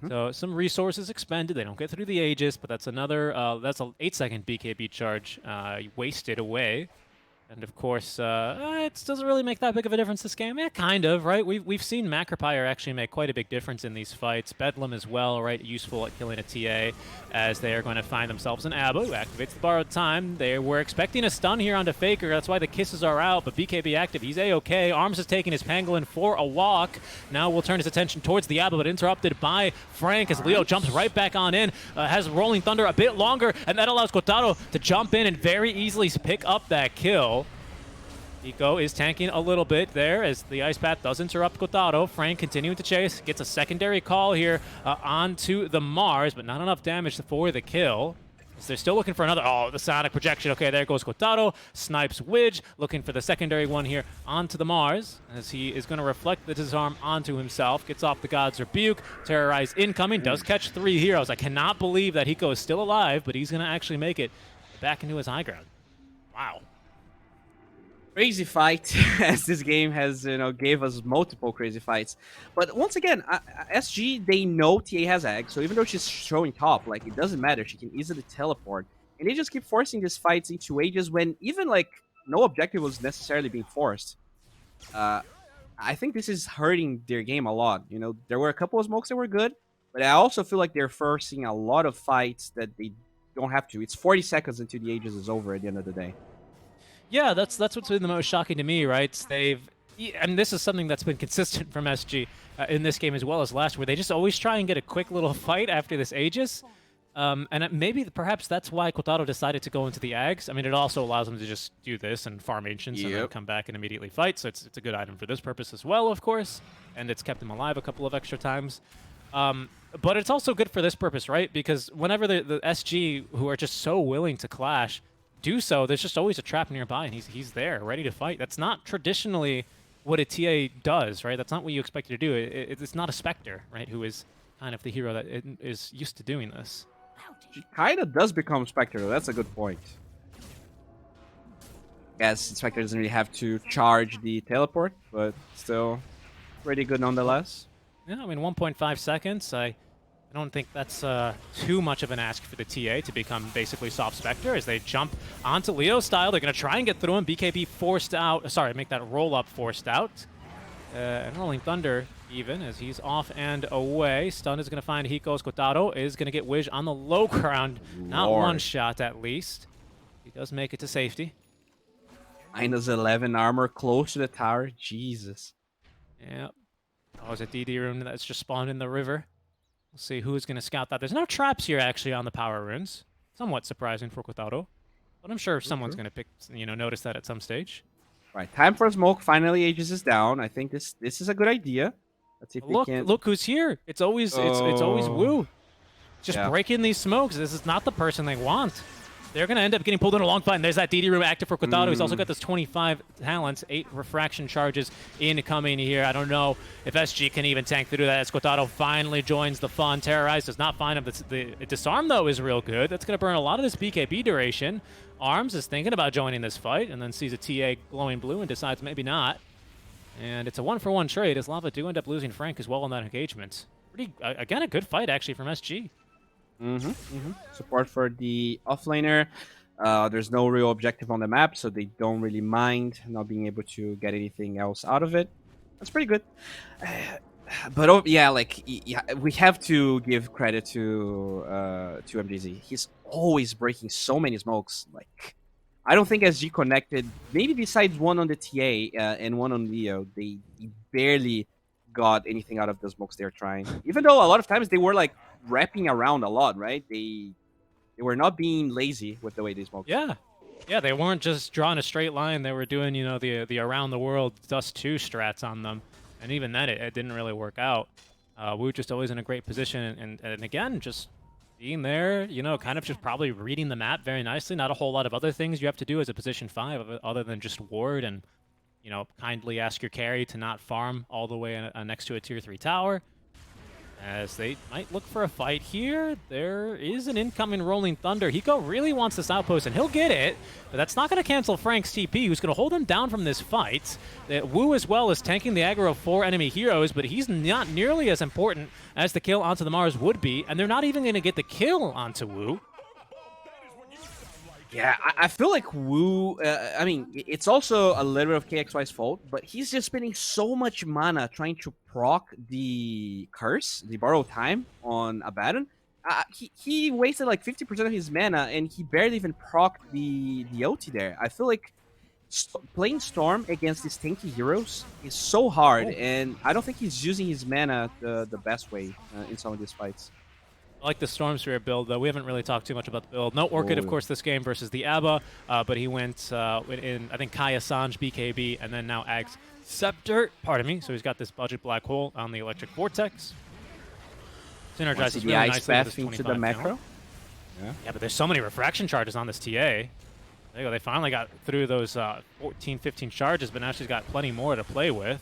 So some resources expended. They don't get through the Aegis, but that's another, that's an 8-second BKB charge wasted away. And of course, it doesn't really make that big of a difference this game. Yeah, kind of, right? We've seen Macropire actually make quite a big difference in these fights. Bedlam as well, right? Useful at killing a TA, as they are going to find themselves an Abu, who activates the borrowed time. They were expecting a stun here onto Faker. That's why the kisses are out, but BKB active. He's A-okay. Arms is taking his Pangolin for a walk. Now we'll turn his attention towards the Abu, but interrupted by Frank as Leo jumps right back on in. Has Rolling Thunder a bit longer, and that allows Kotaro to jump in and very easily pick up that kill. Eco is tanking a little bit there as the Ice Path does interrupt Kotaro. Frank continuing to chase, gets a secondary call here onto the Mars, but not enough damage for the kill. So they're still looking for another. Oh, the sonic projection. Okay, there goes Kotaro. Snipes Widge, looking for the secondary one here onto the Mars, as he is going to reflect the disarm onto himself. Gets off the God's Rebuke. Terrorize incoming. Does catch 3 heroes. I cannot believe that Hiko is still alive, but he's going to actually make it back into his high ground. Wow. Crazy fight, as this game has, gave us multiple crazy fights. But once again, SG, they know TA has egg, so even though she's showing top, like, it doesn't matter. She can easily teleport. And they just keep forcing these fights into ages when even, like, no objective was necessarily being forced. I think this is hurting their game a lot. There were a couple of smokes that were good, but I also feel like they're forcing a lot of fights that they don't have to. It's 40 seconds until the ages is over at the end of the day. Yeah, that's what's been the most shocking to me, right? And this is something that's been consistent from SG in this game as well as last, where they just always try and get a quick little fight after this Aegis. And perhaps that's why Kotaro decided to go into the Ags. I mean, it also allows them to just do this and farm Ancients and then come back and immediately fight, so it's a good item for this purpose as well, of course, and it's kept him alive a couple of extra times. But it's also good for this purpose, right? Because whenever the SG, who are just so willing to clash, do so, there's just always a trap nearby, and he's there, ready to fight. That's not traditionally what a TA does, right? That's not what you expect it to do. It's not a Spectre, right, who is kind of the hero that is used to doing this. She kind of does become Spectre, though. That's a good point. Yes, Spectre doesn't really have to charge the teleport, but still pretty good nonetheless. Yeah, I mean, 1.5 seconds. I don't think that's too much of an ask for the TA to become basically soft Spectre as they jump onto Leo style. They're going to try and get through him. BKB forced out. Sorry, make that roll up forced out. And Rolling Thunder even as he's off and away. Stun is going to find Hiko's. Kotaro is going to get Wiz on the low ground. Not one shot at least. He does make it to safety. -11 armor close to the tower. Jesus. Yep. Oh, it's a DD rune that's just spawned in the river. We'll see who's going to scout that. There's no traps here, actually, on the power runes. Somewhat surprising for Kotaro. But I'm sure someone's going to notice that at some stage. Right, time for a smoke. Finally, Aegis is down. I think this is a good idea. Let's see if we can... Look who's here. It's always Wu. Just breaking these smokes. This is not the person they want. They're going to end up getting pulled in a long fight, and there's that DD room active for Kotaro. He's also got this 25 talents, 8 refraction charges incoming here. I don't know if SG can even tank through that as Kotaro finally joins the fun. Terrorize does not find him. The disarm, though, is real good. That's going to burn a lot of this BKB duration. Arms is thinking about joining this fight, and then sees a TA glowing blue and decides maybe not. And it's a 1-for-1 trade, as Lava do end up losing Frank as well in that engagement. Again, a good fight, actually, from SG. Support for the offlaner. There's no real objective on the map, so they don't really mind not being able to get anything else out of it. That's pretty good. But we have to give credit to MGZ. He's always breaking so many smokes. Like, I don't think SG connected. Maybe besides one on the TA and one on Leo, they barely got anything out of the smokes they're trying. Even though a lot of times they were like wrapping around a lot, right? They were not being lazy with the way they smoked. Yeah, they weren't just drawing a straight line. They were doing, the around the world Dust 2 strats on them, and even then it didn't really work out. We were just always in a great position, and again, just being there, kind of just probably reading the map very nicely. Not a whole lot of other things you have to do as a position 5 other than just ward and kindly ask your carry to not farm all the way next to a tier 3 tower. As they might look for a fight here, there is an incoming Rolling Thunder. Hiko really wants this outpost, and he'll get it, but that's not going to cancel Frank's TP, who's going to hold him down from this fight. Wu as well is tanking the aggro of 4 enemy heroes, but he's not nearly as important as the kill onto the Mars would be, and they're not even going to get the kill onto Wu. Yeah, I feel like Wu, it's also a little bit of KXY's fault, but he's just spending so much mana trying to proc the curse, the borrow time on Abaddon. He wasted like 50% of his mana, and he barely even procced the OT there. I feel like playing Storm against these tanky heroes is so hard, and I don't think he's using his mana the best way in some of these fights. I like the Storm Sphere build, though. We haven't really talked too much about the build. No Orchid, of course, this game versus the Abba, but he went in, I think, Kaya Sanj, BKB, and then now Ag's Scepter. Pardon me. So he's got this budget black hole on the Electric Vortex. Synergizes really nicely with his 25 into the macro. Yeah, but there's so many refraction charges on this TA. There you go. They finally got through those 14, 15 charges, but now she's got plenty more to play with.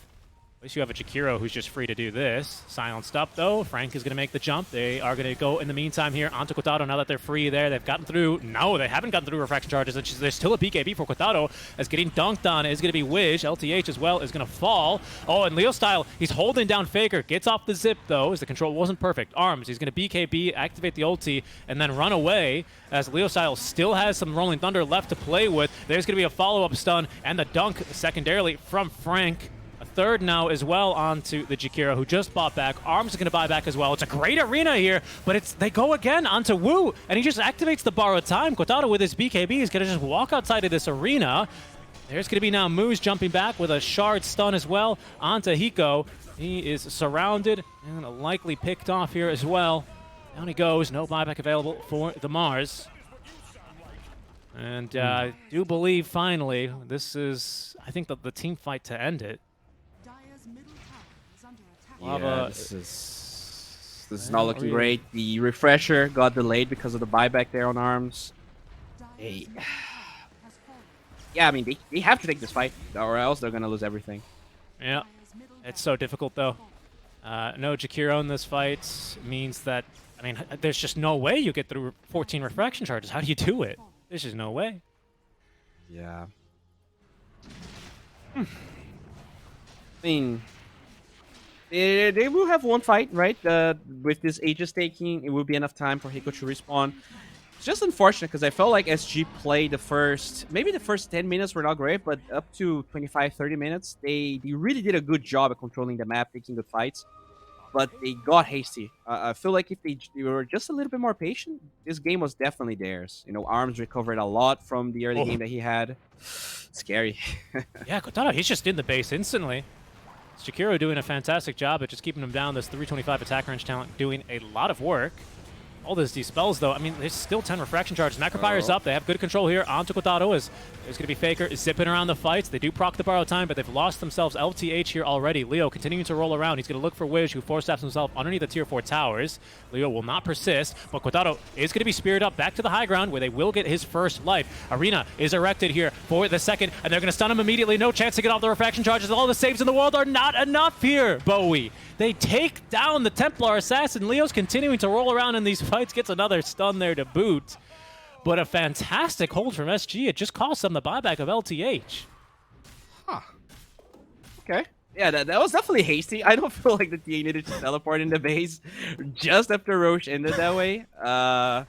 At least you have a Jakiro who's just free to do this. Silenced up, though. Frank is going to make the jump. They are going to go in the meantime here onto Kotaro now that they're free there. They've gotten through. No, they haven't gotten through refraction charges. And there's still a BKB for Kotaro as getting dunked on is going to be Wish. LTH as well is going to fall. Oh, and Leo Style, he's holding down Faker. Gets off the zip, though, as the control wasn't perfect. Arms, he's going to BKB, activate the ulti, and then run away as Leo Style still has some Rolling Thunder left to play with. There's going to be a follow-up stun and the dunk secondarily from Frank. Third now as well onto the Jakiro, who just bought back. Arms is going to buy back as well. It's a great arena here, but they go again onto Wu, and he just activates the borrowed time. Kotaro with his BKB is going to just walk outside of this arena. There's going to be now Moose jumping back with a shard stun as well onto Hiko. He is surrounded and likely picked off here as well. Down he goes. No buyback available for the Mars. And I do believe finally this is, I think, the team fight to end it. Yeah, this is not looking great. The refresher got delayed because of the buyback there on Arms. Yeah, I mean, they have to take this fight, or else they're going to lose everything. Yeah, it's so difficult, though. No Jakiro in this fight means that, I mean, there's just no way you get through 14 refraction charges. How do you do it? There's just no way. Yeah. I mean... They will have one fight, right? With this Aegis taking, it will be enough time for Hiko to respawn. It's just unfortunate because I felt like SG played maybe the first 10 minutes were not great, but up to 25, 30 minutes, they really did a good job at controlling the map, taking good fights. But they got hasty. I feel like if they were just a little bit more patient, this game was definitely theirs. You know, Arms recovered a lot from the early game that he had. Scary. Yeah, Kotaro, he's just in the base instantly. Jakiro doing a fantastic job at just keeping him down. This 325 attack range talent doing a lot of work. All those dispels, though. I mean, there's still 10 refraction charges. Macropire's up. They have good control here. Onto Kotaro is there's going to be Faker zipping around the fights. They do proc the borrow time, but they've lost themselves LTH here already. Leo continuing to roll around. He's going to look for Wish, who force-taps himself underneath the tier 4 towers. Leo will not persist, but Kotaro is going to be speared up back to the high ground where they will get his first life. Arena is erected here for the second, and they're going to stun him immediately. No chance to get off the refraction charges. All the saves in the world are not enough here, Bowie. They take down the Templar Assassin. Leo's continuing to roll around in these fights. Gets another stun there to boot. But a fantastic hold from SG. It just cost them the buyback of LTH. Huh. Okay. Yeah, that was definitely hasty. I don't feel like the TA needed to teleport in the base just after Roche ended that way. But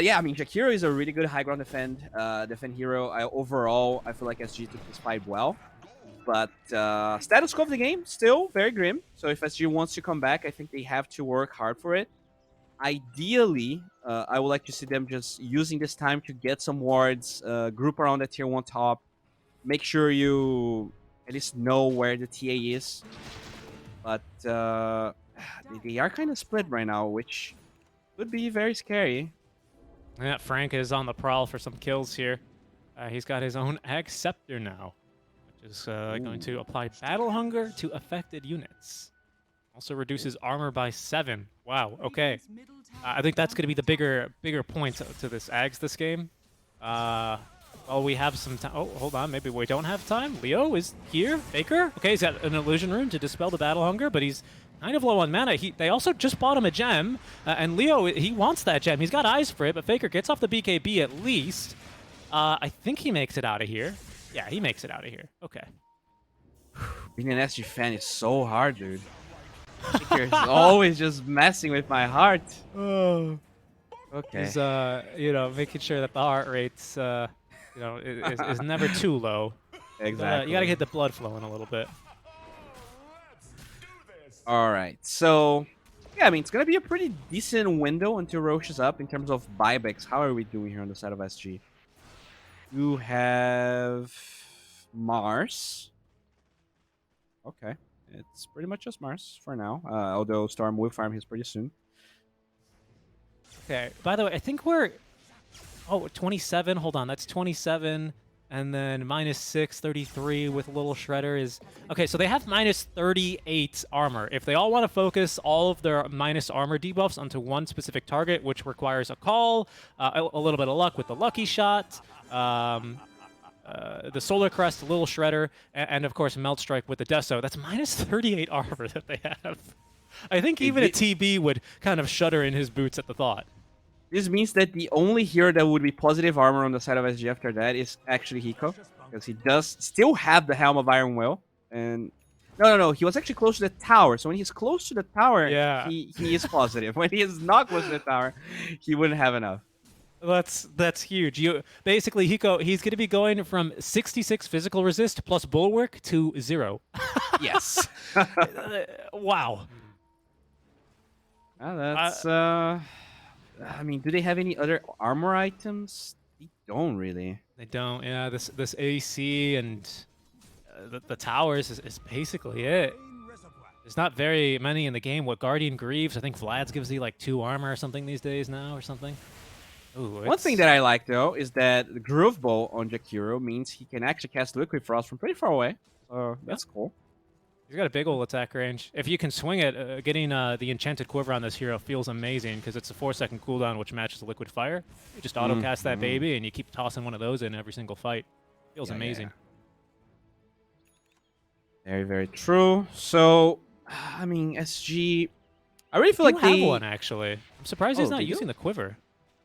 yeah, I mean, Jakiro is a really good high ground defend hero. Overall, I feel like SG took this fight well. But status quo of the game, still very grim. So if SG wants to come back, I think they have to work hard for it. Ideally, I would like to see them just using this time to get some wards, group around the tier 1 top, make sure you at least know where the TA is. But they are kind of split right now, which could be very scary. Yeah, Frank is on the prowl for some kills here. He's got his own Scepter now, which is going to apply Battle Hunger to affected units. Also reduces armor by 7. Wow, okay. I think that's going to be the bigger point to this Ags this game. Well, we have some time. Oh, hold on. Maybe we don't have time. Leo is here. Faker. Okay, he's got an illusion rune to dispel the battle hunger, but he's kind of low on mana. They also just bought him a gem, and Leo, he wants that gem. He's got eyes for it, but Faker gets off the BKB at least. I think he makes it out of here. Yeah, he makes it out of here. Okay. Being an SG fan is so hard, dude. Faker is always just messing with my heart. Oh. Okay. He's, making sure that the heart rate's, is never too low. Exactly. You gotta get the blood flowing a little bit. All right. So, yeah, I mean, it's going to be a pretty decent window until Roche is up in terms of buybacks. How are we doing here on the side of SG? You have Mars. Okay. It's pretty much just Mars for now, although Storm will farm his pretty soon. Okay. By the way, I think we're... Oh, 27. Hold on. That's 27. and then -6, 33 with Little Shredder is... Okay, so they have -38 armor. If they all want to focus all of their minus armor debuffs onto one specific target, which requires a call, a little bit of luck with the Lucky Shot, the Solar Crest, Little Shredder, and of course Melt Strike with the Deso, that's -38 armor that they have. I think even a TB would kind of shudder in his boots at the thought. This means that the only hero that would be positive armor on the side of SG after that is actually Hiko, because he does still have the Helm of Iron Will. And no, he was actually close to the tower. So when he's close to the tower, yeah, he is positive. When he is not close to the tower, he wouldn't have enough. That's huge. Basically, Hiko, he's going to be going from 66 physical resist plus bulwark to 0. Yes. Wow. That's I mean, do they have any other armor items? They don't really. They don't. Yeah, this AC and the towers is basically it. There's not very many in the game. What, Guardian Greaves? I think Vlad's gives you like 2 armor or something these days now, or something. Ooh, one thing that I like though is that the Groove Bow on Jakiro means he can actually cast Liquid Frost from pretty far away. So that's cool. He's got a big old attack range. If you can swing it, getting the Enchanted Quiver on this hero feels amazing because it's a 4-second cooldown, which matches the Liquid Fire. You just auto-cast that baby, and you keep tossing one of those in every single fight. Feels amazing. Yeah. Very, very true. So, I mean, SG... I really feel like they have one, actually. I'm surprised he's not using the Quiver.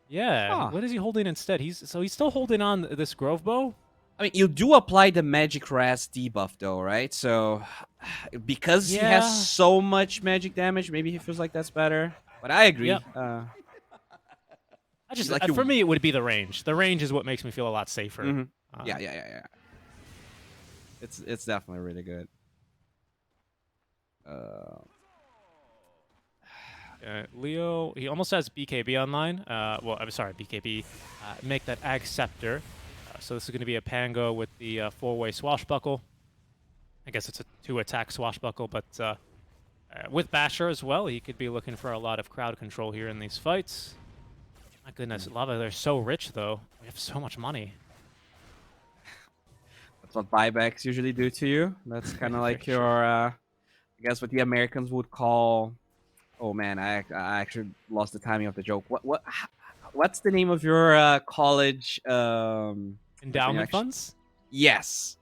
Yeah. Huh. What is he holding instead? He's still holding on this Grove Bow? I mean, you do apply the Magic Raz debuff, though, right? So, because he has so much magic damage, maybe he feels like that's better. But I agree. Yep. For me, it would be the range. The range is what makes me feel a lot safer. Mm-hmm. Yeah. It's definitely really good. Leo, he almost has BKB online. Well, I'm sorry, BKB. Make that Ag Scepter. So this is going to be a Pango with the 4-way swashbuckle. I guess it's a 2-attack swashbuckle, but with Basher as well, he could be looking for a lot of crowd control here in these fights. My goodness, Lava, they're so rich, though. We have so much money. That's what buybacks usually do to you. That's kind of like your, I guess what the Americans would call... Oh, man, I actually lost the timing of the joke. What's the name of your college... Endowment funds? Yes.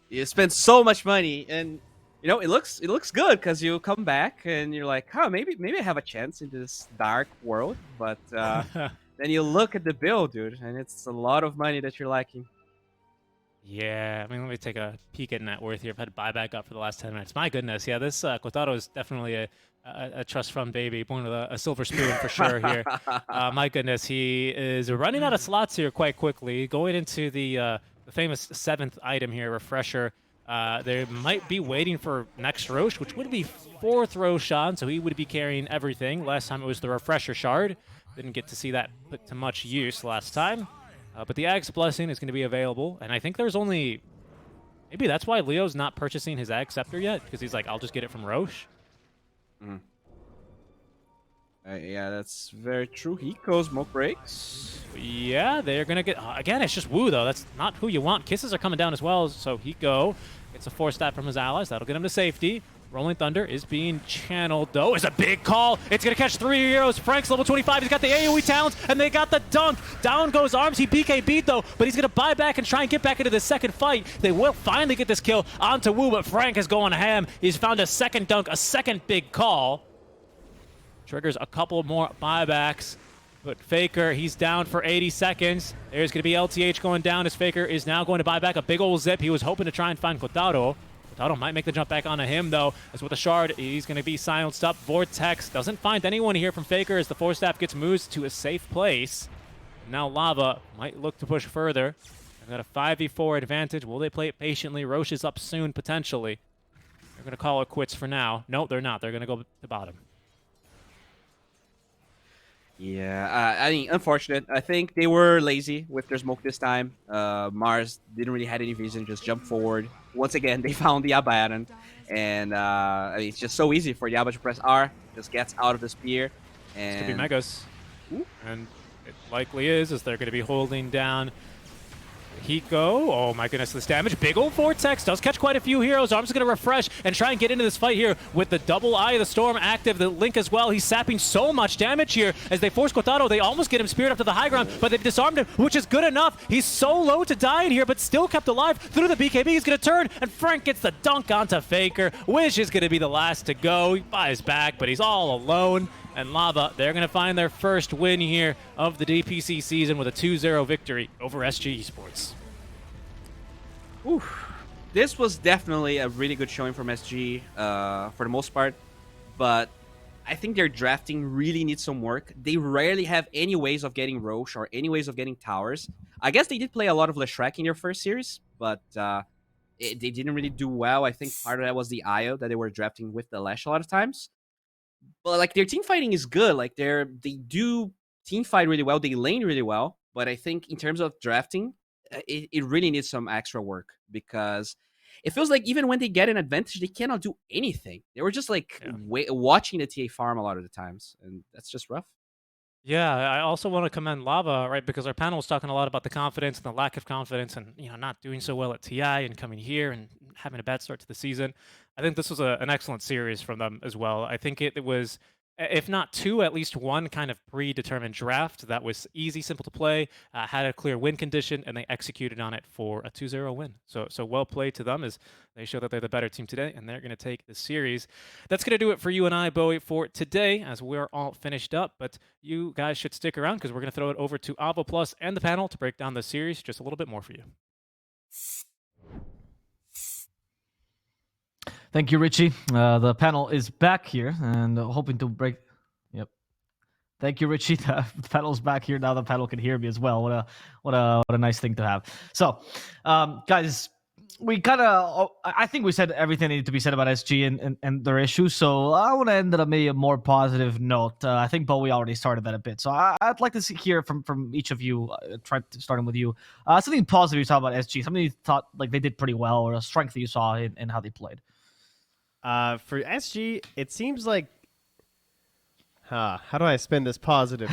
You spend so much money, and you know it looks good because you come back and you're like, huh, maybe I have a chance in this dark world. But then you look at the bill, dude, and it's a lot of money that you're lacking. Yeah, I mean, let me take a peek at net worth here. I've had to buy back up for the last 10 minutes. My goodness, yeah, this Kotaro is definitely a trust fund baby, born with a silver spoon for sure here. My goodness, he is running out of slots here quite quickly. Going into the famous 7th item here, Refresher. They might be waiting for next Roche, which would be 4th Roshan, so he would be carrying everything. Last time it was the Refresher Shard. Didn't get to see that put to much use last time. But the Ag's Blessing is going to be available, and I think there's only... Maybe that's why Leo's not purchasing his Ag Scepter yet, because he's like, I'll just get it from Roche. Yeah, that's very true. Hiko, smoke breaks. Yeah, they're going to get... again, it's just Wu, though. That's not who you want. Kisses are coming down as well, so Hiko gets a 4-stat from his allies. That'll get him to safety. Rolling Thunder is being channeled, though. It's a big call. It's going to catch 3 heroes. Frank's level 25. He's got the AoE talents, and they got the dunk. Down goes Arms. He BKB'd, though, but he's going to buy back and try and get back into the second fight. They will finally get this kill onto Wu, but Frank is going ham. He's found a second dunk, a second big call. Triggers a couple more buybacks, but Faker, he's down for 80 seconds. There's going to be LTH going down as Faker is now going to buy back a big old zip. He was hoping to try and find Kotaro. Kotaro might make the jump back onto him, though, as with the Shard, he's going to be silenced up. Vortex doesn't find anyone here from Faker as the 4-staff gets moved to a safe place. Now Lava might look to push further. They've got a 5v4 advantage. Will they play it patiently? Roche is up soon, potentially. They're going to call it quits for now. No, they're not. They're going to go to bottom. Yeah, I mean, unfortunate. I think they were lazy with their smoke this time. Mars didn't really have any reason, just jump forward. Once again, they found the Abayaran, and I mean, it's just so easy for Yaba to press R, just gets out of the spear. And... This could be Megas. Ooh. And it likely is, as they're going to be holding down Hiko, oh my goodness, this damage. Big old Vortex does catch quite a few heroes. Arm's going to refresh and try and get into this fight here with the double Eye of the Storm active. The Link as well. He's sapping so much damage here as they force Kotaro. They almost get him speared up to the high ground, but they've disarmed him, which is good enough. He's so low to die in here, but still kept alive through the BKB. He's going to turn, and Frank gets the dunk onto Faker. Wish is going to be the last to go. He buys back, but he's all alone. And Lava, they're going to find their first win here of the DPC season with a 2-0 victory over SG Esports. Oof. This was definitely a really good showing from SG for the most part, but I think their drafting really needs some work. They rarely have any ways of getting Roche or any ways of getting towers. I guess they did play a lot of Leshrac in their first series, but they didn't really do well. I think part of that was the IO that they were drafting with the Lash a lot of times. But like their team fighting is good. Like they do team fight really well. They lane really well. But I think in terms of drafting, it really needs some extra work because it feels like even when they get an advantage, they cannot do anything. They were just like watching the TA farm a lot of the times, and that's just rough. Yeah, I also want to commend Lava, right? Because our panel was talking a lot about the confidence and the lack of confidence and, not doing so well at TI and coming here and having a bad start to the season. I think this was an excellent series from them as well. I think it was, if not two, at least one kind of predetermined draft that was easy, simple to play, had a clear win condition, and they executed on it for a 2-0 win. So well played to them as they show that they're the better team today, and they're going to take the series. That's going to do it for you and I, Bowie, for today, as we're all finished up. But you guys should stick around because we're going to throw it over to Avo Plus and the panel to break down the series just a little bit more for you. Thank you, Richie. The panel is back here and hoping to break. Yep. Thank you, Richie. The panel's back here now. The panel can hear me as well. What a nice thing to have. So, guys, we I think we said everything that needed to be said about SG and their issues. So I want to end on maybe a more positive note. I think Bowie already started that a bit. So I'd like to hear from each of you. Starting with you. Something positive you saw about SG. Something you thought like they did pretty well, or a strength that you saw in how they played. For SG, it seems like, how do I spin this positive?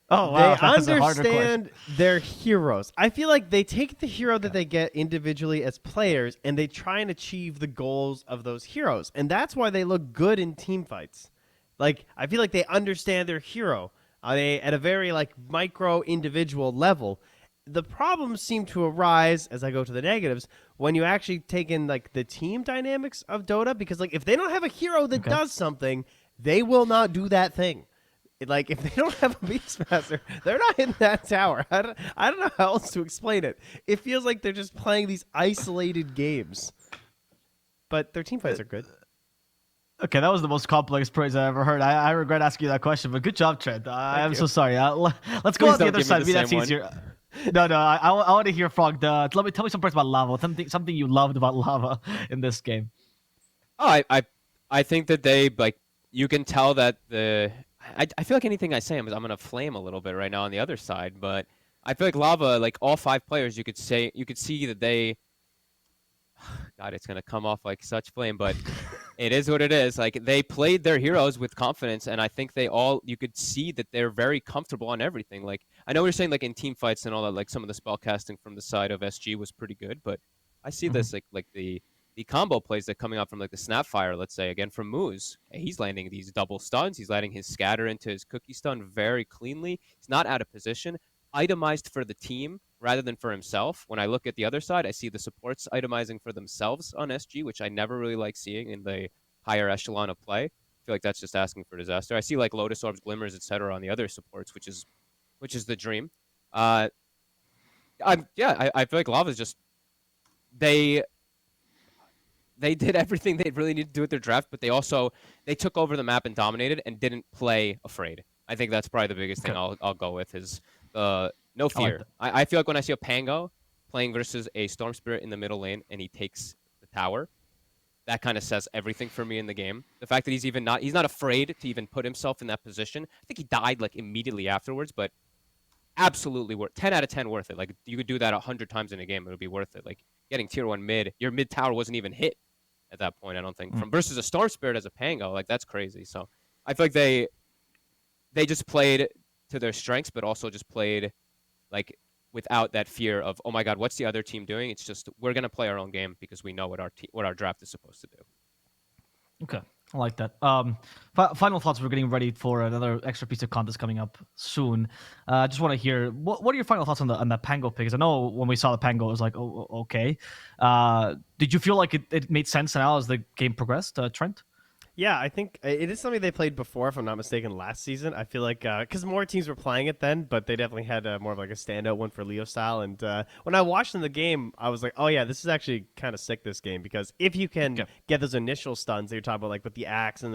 Oh, wow. They understand their heroes. I feel like they take the hero that they get individually as players, and they try and achieve the goals of those heroes, and that's why they look good in team fights. Like, I feel like they understand their hero at a very micro individual level. The problems seem to arise, as I go to the negatives, when you actually take in the team dynamics of Dota, because if they don't have a hero that does something, they will not do that thing. If they don't have a Beastmaster, they're not in that tower. I don't know how else to explain it. It feels like they're just playing these isolated games. But their team fights are good. Okay, that was the most complex praise I ever heard. I regret asking you that question, but good job, Trent. I'm so sorry. Let's go on the other side. Maybe that's easier. No, I want to hear Frog. Tell me some parts about Lava. Something you loved about Lava in this game. Oh, I think that they you can tell that I feel like anything I say I'm gonna flame a little bit right now on the other side, but I feel like Lava, all five players, you could see that they. God, it's gonna come off like such flame, but it is what it is. They played their heroes with confidence, and I think you could see that they're very comfortable on everything. I know we're saying in team fights and all that, some of the spell casting from the side of SG was pretty good, but I see this the combo plays that coming out from the Snapfire, let's say, again from Moose. He's landing these double stuns. He's letting his scatter into his cookie stun very cleanly. He's not out of position. Itemized for the team rather than for himself. When I look at the other side, I see the supports itemizing for themselves on SG, which I never really like seeing in the higher echelon of play. I feel like that's just asking for disaster. I see Lotus Orbs, Glimmers, etc. on the other supports, which is the dream. I feel like Lava's just they did everything they really needed to do with their draft, but they took over the map and dominated and didn't play afraid. I think that's probably the biggest thing I'll go with is no fear. I feel like when I see a Pango playing versus a Storm Spirit in the middle lane and he takes the tower, that kind of says everything for me in the game. The fact that he's not afraid to even put himself in that position. I think he died immediately afterwards, but absolutely worth 10 out of 10 worth it. You could do that 100 times in a game, it would be worth it. Getting tier 1 mid, your mid tower wasn't even hit at that point, I don't think. From versus a Storm Spirit as a Pango, that's crazy. So I feel like they just played to their strengths, but also just played without that fear of, oh my God, what's the other team doing? It's just we're gonna play our own game because we know what our draft is supposed to do. Okay, I like that. Final thoughts. We're getting ready for another extra piece of content coming up soon. I just want to hear what are your final thoughts on the Pango pick? Because I know when we saw the Pango, it was like, oh, okay. Did you feel like it made sense now as the game progressed, Trent? Yeah, I think it is something they played before, if I'm not mistaken, last season. I feel like because more teams were playing it then, but they definitely had more of like a standout one for Leo style. And when I watched in the game, I was like, oh yeah, this is actually kind of sick, this game, because if you can get those initial stuns that you're talking about, like with the axe, and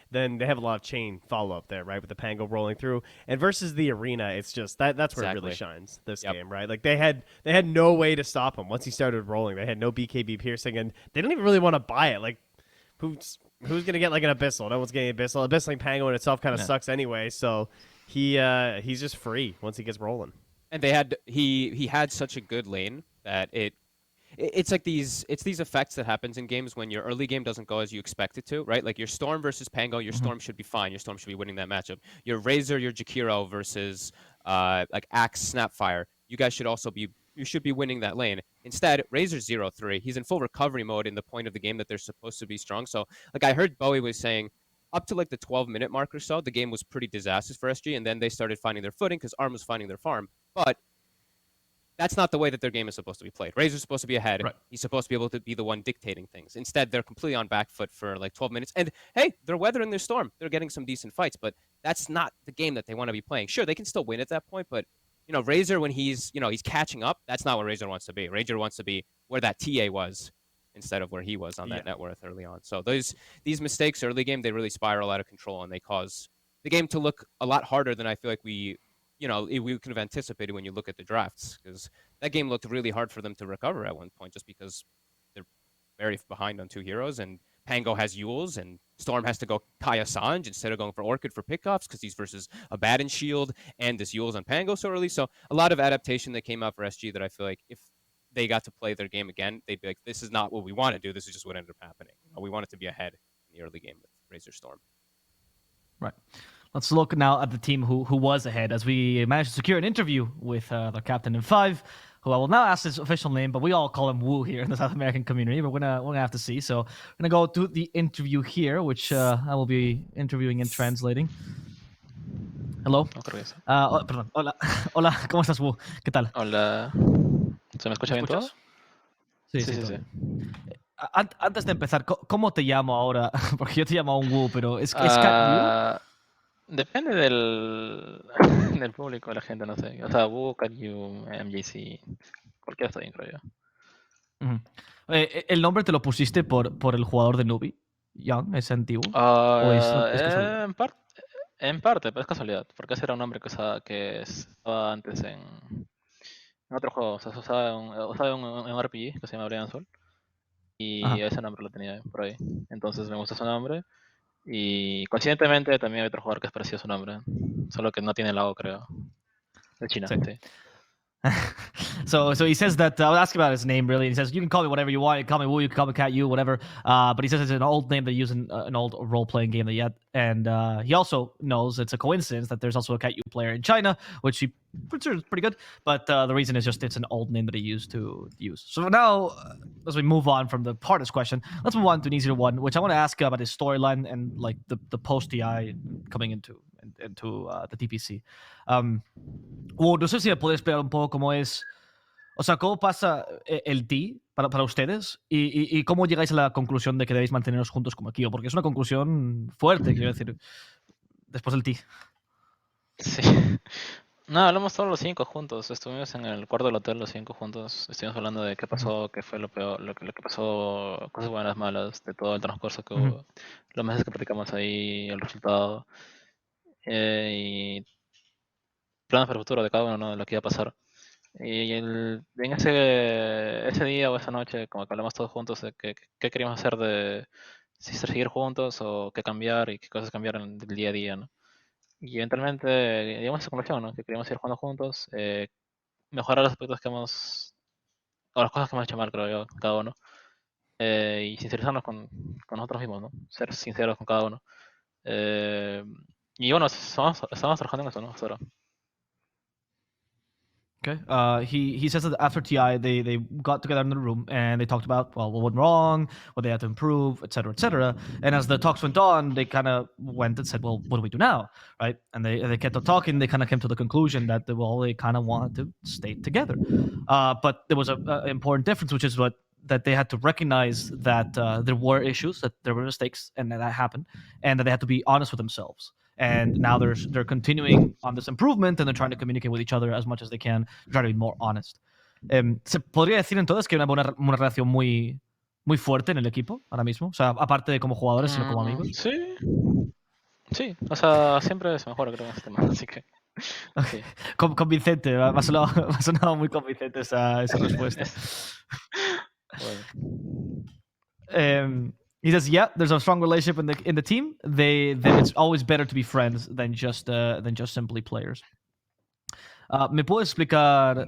then they have a lot of chain follow up there, right, with the Pango rolling through. And versus the arena, it's just that's where it really shines, this game, right? Like they had no way to stop him once he started rolling. They had no BKB piercing, and they didn't even really want to buy it. Like who's gonna get like an Abyssal? No one's getting Abyssal. Abyssal Pango in itself kind of sucks anyway, so he's just free once he gets rolling. And he had such a good lane that it's like these effects that happens in games when your early game doesn't go as you expect it to, right? Like your Storm versus Pango, your Storm should be fine. Your Storm should be winning that matchup. Your Razor, your Jakiro versus like Axe Snapfire, you should be winning that lane. Instead, Razor's 0-3. He's in full recovery mode in the point of the game that they're supposed to be strong. So, like I heard Bowie was saying, up to like the 12-minute mark or so, the game was pretty disastrous for SG, and then they started finding their footing because ARM was finding their farm. But that's not the way that their game is supposed to be played. Razor's supposed to be ahead. Right. He's supposed to be able to be the one dictating things. Instead, they're completely on back foot for like 12 minutes. And hey, they're weathering their storm. They're getting some decent fights, but that's not the game that they want to be playing. Sure, they can still win at that point, but Razor, when he's catching up, that's not where Razor wants to be. Razor wants to be where that TA was instead of where he was on that net worth early on. So these mistakes early game, they really spiral out of control, and they cause the game to look a lot harder than I feel like we could have anticipated when you look at the drafts, because that game looked really hard for them to recover at one point just because they're very behind on two heroes, and Pango has Yules, and Storm has to go Kaya Sanj instead of going for Orchid for pickoffs because he's versus a Baden Shield and this Yules on Pango so early. So a lot of adaptation that came out for SG that I feel like if they got to play their game again, they'd be like, this is not what we want to do. This is just what ended up happening. We wanted to be ahead in the early game with Razor Storm. Right. Let's look now at the team who was ahead, as we managed to secure an interview with the captain in 5, who I will now ask his official name, but we all call him Wu here in the South American community, but we're gonna have to see. So we're gonna go to the interview here, which I will be interviewing and translating. Hello. Perdón. Hola. Hola, ¿cómo estás, Wu? ¿Qué tal? Hola. ¿Se me escucha bien todo? Sí. Antes de empezar, ¿cómo te llamo ahora? Porque yo te llamo un Wu, pero ¿es Cat Depende del público, de la gente, no sé. O sea, Wu, Cat You, MJC, cualquiera está bien, creo yo. ¿El nombre te lo pusiste por el jugador de Nubi? Young, ¿es antiguo? ¿O es casualidad? En parte, pero es casualidad, porque ese era un nombre que estaba antes en otro juego. O sea, se usaba en un RPG que se llama Brian Soul. Y ese nombre lo tenía por ahí. Entonces me gusta su nombre. Y coincidentemente también hay otro jugador que es parecido a su nombre. Solo que no tiene el O, creo. De China, sí. So he says that I'll ask about his name really. He says you can call me whatever you want. You can call me Wu, you can call me Cat You, whatever. But he says it's an old name that he used in an old role-playing game that he had, and he also knows it's a coincidence that there's also a Cat You player in China, which he considers pretty good. But the reason is just it's an old name that he used to use. So now, as we move on from the hardest question, let's move on to an easier one, which I want to ask about his storyline and like the post TI coming into the DPC. No sé si me puedes explicar un poco cómo es, o sea, cómo pasa el T para ustedes y cómo llegáis a la conclusión de que debéis manteneros juntos como equipo, porque es una conclusión fuerte, quiero decir, después del T. Sí. No, hablamos todos los 5 juntos. Estuvimos en el cuarto del hotel los 5 juntos. Estuvimos hablando de qué pasó, qué fue lo peor, lo que pasó, cosas buenas, malas, de todo el transcurso que hubo, los meses que platicamos ahí, el resultado. Y planes para el futuro de cada uno, ¿no? De lo que iba a pasar. Y en ese día o esa noche, como que hablamos todos juntos de qué queríamos hacer, de si seguir juntos o qué cambiar y qué cosas cambiar del día a día, ¿no? Y eventualmente llegamos a esa conclusión, ¿no? Que queríamos ir jugando juntos, mejorar los aspectos o las cosas que hemos hecho mal, creo yo, cada uno. Y sincerizarnos con nosotros mismos, ¿no? Ser sinceros con cada uno. Y bueno, estamos trabajando en eso, ¿no? Hasta ahora. Okay. He says that after TI, they got together in the room and they talked about, well, what went wrong, what they had to improve, et cetera, et cetera. And as the talks went on, they kind of went and said, well, what do we do now, right? And they kept on talking. They kind of came to the conclusion that they kind of wanted to stay together. But there was an important difference, which is that they had to recognize that there were issues, that there were mistakes, and that happened, and that they had to be honest with themselves. And now they're continuing on this improvement and they're trying to communicate with each other as much as they can, try to be more honest. Se podría decir entonces que hay una relación muy fuerte en el equipo ahora mismo, o sea, aparte de como jugadores, sino como amigos. Sí. Sí, o sea, siempre se mejora, creo, en este tema, así que. Sí. Convincente, me ha sonado muy convincente esa respuesta. Bueno. He says, "Yeah, there's a strong relationship in the team. Then it's always better to be friends than just simply players." ¿Me puedes explicar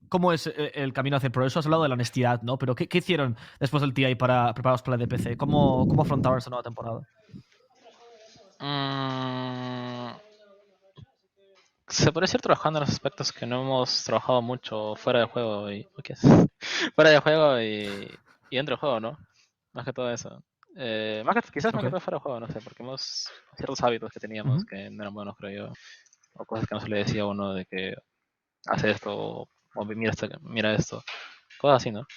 cómo es el camino hacia el progreso? Has hablado de la honestidad, ¿no? Pero ¿qué hicieron después del TI para preparados para la DPC? ¿Cómo afrontaron esta nueva temporada? Se podría ir trabajando en los aspectos que no hemos trabajado mucho fuera de juego y ¿qué es? Fuera de juego y dentro del juego, ¿no? Más que todo eso. Quizás más que todo fuera de juego, no sé, porque hemos ciertos hábitos que teníamos que no eran buenos, creo yo, o cosas que no se le decía a uno de que hace esto o mira esto, cosas así, ¿no?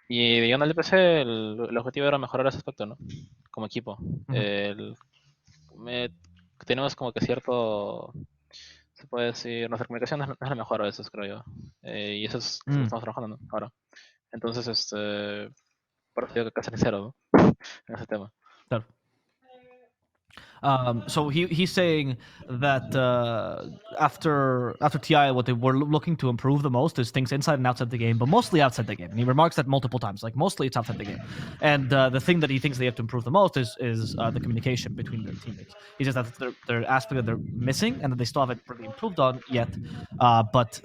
Y llegando al DPC, el objetivo era mejorar ese aspecto, ¿no? Como equipo. Tenemos como que cierto, se puede decir, nuestra comunicación no es la mejor a veces, creo yo. Y eso es lo que estamos trabajando, ¿no? Ahora. Entonces, por eso digo que ser sincero, ¿no? En ese tema. Claro. So he's saying that after TI, what they were looking to improve the most is things inside and outside the game, but mostly outside the game. And he remarks that multiple times, like mostly it's outside the game. And the thing that he thinks they have to improve the most is the communication between their teammates. He says that their aspect that they're missing and that they still haven't really improved on yet, but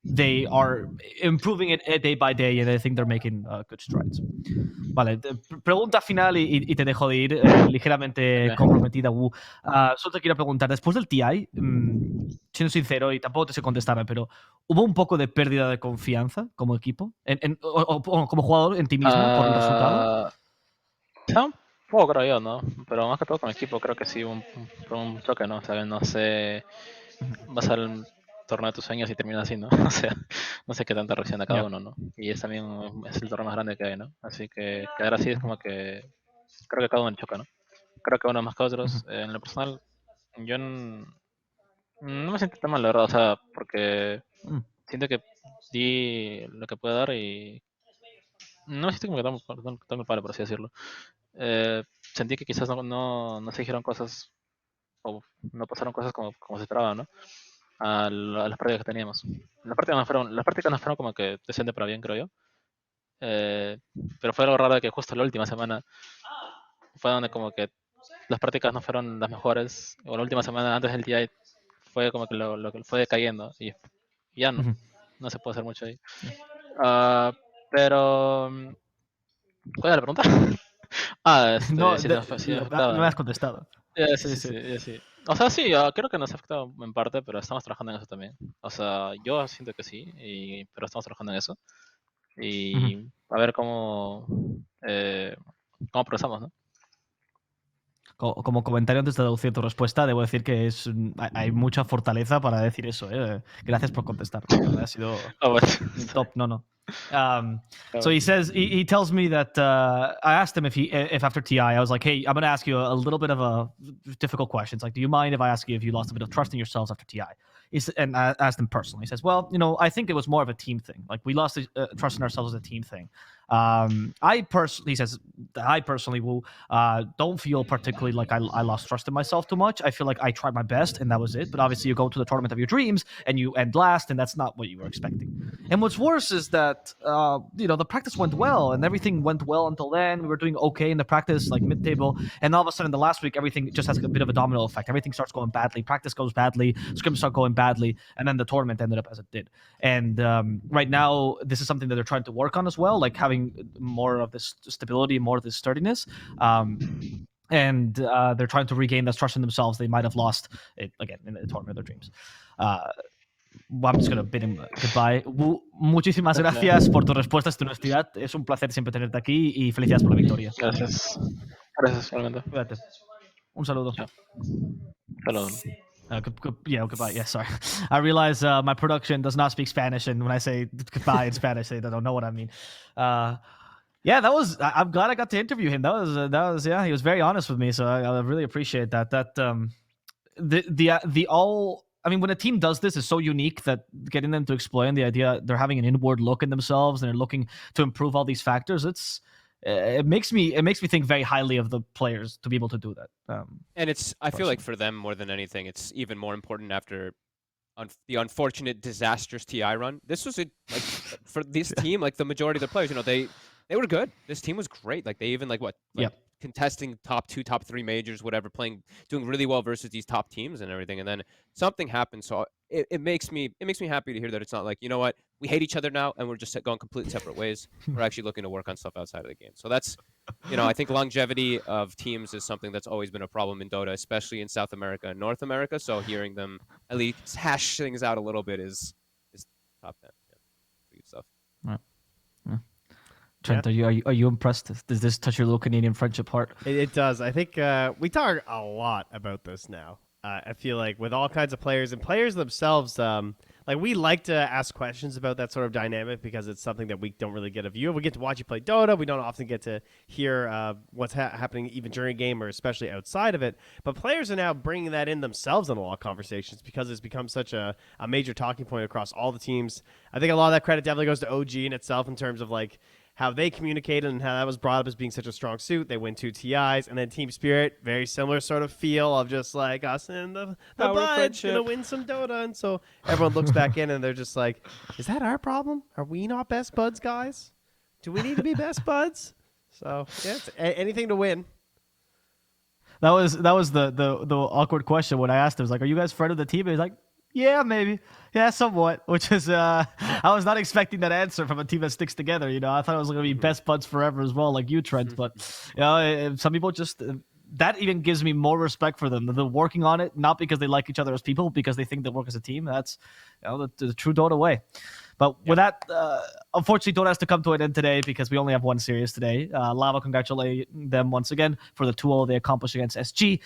they are improving it day by day, and I think they're making good strides. Vale, pregunta final y te dejo de ir ligeramente comprometida, Wu. Solo te quiero preguntar, después del TI, siendo sincero, y tampoco te sé contestarme, pero ¿hubo un poco de pérdida de confianza como equipo? O como jugador en ti mismo por el resultado? Un poco, creo yo, ¿no? Pero más que todo con el equipo, creo que sí, un choque, ¿no? O sea, no sé, vas al torneo de tus sueños y termina así, ¿no? O sea, no sé qué tanta reacción de cada uno, ¿no? Y es también es el torneo más grande que hay, ¿no? Así que quedar así es como que creo que cada uno le choca, ¿no? Creo que uno más que otros. En lo personal, yo no me siento tan mal, la verdad, o sea, porque siento que di lo que puedo dar y no me siento como que tan culpable, por así decirlo. Sentí que quizás no se dijeron cosas o no pasaron cosas como se esperaba, ¿no? A las prácticas que teníamos. Las prácticas no fueron como que decente para bien, creo yo. Pero fue algo raro de que justo la última semana fue donde como que las prácticas no fueron las mejores, o la última semana antes del TI fue como que lo que fue decayendo y ya no se puede hacer mucho ahí. Pero ¿cuál era la pregunta? No, si nos afectaba. no me has contestado. Sí. O sea, sí, creo que nos ha afectado en parte, pero estamos trabajando en eso también. O sea, yo siento que sí, pero estamos trabajando en eso. Y a ver cómo progresamos, ¿no? Como comentario antes de deducir tu respuesta, debo decir que hay mucha fortaleza para decir eso. Gracias por contestar. Ha sido top. No. So he says he tells me that I asked him if after TI I was like, hey, I'm going to ask you a little bit of a difficult question. It's like, do you mind if I ask you if you lost a bit of trust in yourselves after TI? And I asked him personally. He says, well, I think it was more of a team thing. Like we lost trust in ourselves as a team thing. I personally will don't feel particularly like I lost trust in myself too much. I feel like I tried my best and that was it. But obviously, you go to the tournament of your dreams and you end last, and that's not what you were expecting. And what's worse is that the practice went well and everything went well until then. We were doing okay in the practice, like mid-table, and all of a sudden, the last week, everything just has a bit of a domino effect. Everything starts going badly. Practice goes badly. Scrims start going badly, and then the tournament ended up as it did. And right now, this is something that they're trying to work on as well, like having more of this stability, more of this sturdiness. and they're trying to regain that trust in themselves. They might have lost it again in the tournament of their dreams. Well, I'm just going to bid him goodbye. Muchísimas gracias por tus respuestas, tu honestidad. Es un placer siempre tenerte aquí y felicidades por la victoria. Gracias. Gracias, igualmente. Cuídate. Un saludo. Chao. Saludos. Goodbye. Yeah, sorry. I realize my production does not speak Spanish, and when I say goodbye in Spanish, they don't know what I mean. Yeah, that was. I'm glad I got to interview him. That was. Yeah, he was very honest with me, so I really appreciate that. I mean, when a team does this, it's so unique that getting them to explain the idea, they're having an inward look in themselves and they're looking to improve all these factors. It makes me think very highly of the players to be able to do that. And I feel like for them more than anything, it's even more important after the unfortunate disastrous TI run. This was for this team, like the majority of the players, they were good. This team was great. Like they even contesting top 2, top 3 majors, whatever, doing really well versus these top teams and everything. And then something happened. So it makes me happy to hear that it's not like, you know what, we hate each other now and we're just going completely separate ways. We're actually looking to work on stuff outside of the game. So that's, I think longevity of teams is something that's always been a problem in Dota, especially in South America and North America. So hearing them at least hash things out a little bit is top 10. Yeah. Good stuff. Right. Yeah. Trent, are you impressed? Does this touch your little Canadian friendship heart? It does. I think we talk a lot about this now. I feel like with all kinds of players and players themselves, like we like to ask questions about that sort of dynamic because it's something that we don't really get a view of. We get to watch you play Dota. We don't often get to hear what's happening even during a game or especially outside of it. But players are now bringing that in themselves in a lot of conversations because it's become such a major talking point across all the teams. I think a lot of that credit definitely goes to OG in itself in terms of like how they communicated and how that was brought up as being such a strong suit. They win 2 TIs, and then Team Spirit, very similar sort of feel of just like us and the Buds gonna win some Dota, and so everyone looks back in and they're just like, is that our problem? Are we not best buds, guys? Do we need to be best buds? So yeah, it's anything to win. That was the awkward question when I asked him. I was like, "Are you guys friend of the team?" And he's like, "Yeah, maybe. Yeah, somewhat." Which is, I was not expecting that answer from a team that sticks together. I thought it was going to be best buds forever as well, like you, Trent. But some people just that even gives me more respect for them. They're working on it not because they like each other as people, because they think they work as a team. That's the true Dota way. But with that, unfortunately, Dota has to come to an end today because we only have one series today. Lava congratulate them once again for the 2-0 they accomplished against SG.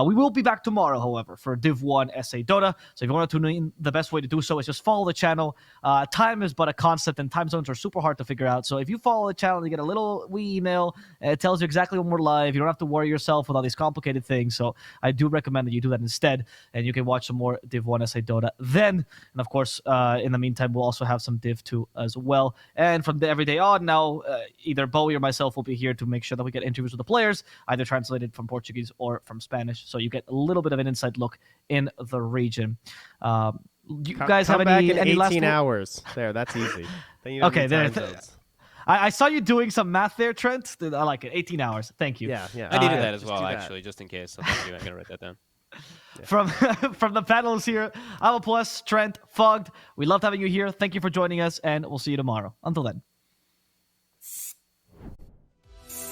We will be back tomorrow, however, for Div 1 SA Dota. So if you want to tune in, the best way to do so is just follow the channel. Time is but a concept, and time zones are super hard to figure out. So if you follow the channel, you get a little wee email. It tells you exactly when we're live. You don't have to worry yourself with all these complicated things. So I do recommend that you do that instead, and you can watch some more Div 1 SA Dota then. And of course, in the meantime, we'll also have some Div 2 as well. And from the everyday on now, either Bowie or myself will be here to make sure that we get interviews with the players, either translated from Portuguese or from Spanish. So you get a little bit of an inside look in the region. You guys have any last 18 hours? There, that's easy. Okay, there. I saw you doing some math there, Trent. I like it. 18 hours. Thank you. Yeah. I needed that as well, actually, just in case. So thank you. I'm gonna write that down. From the panels here, I'm Epulze, Trent, Fogged. We loved having you here. Thank you for joining us, and we'll see you tomorrow. Until then.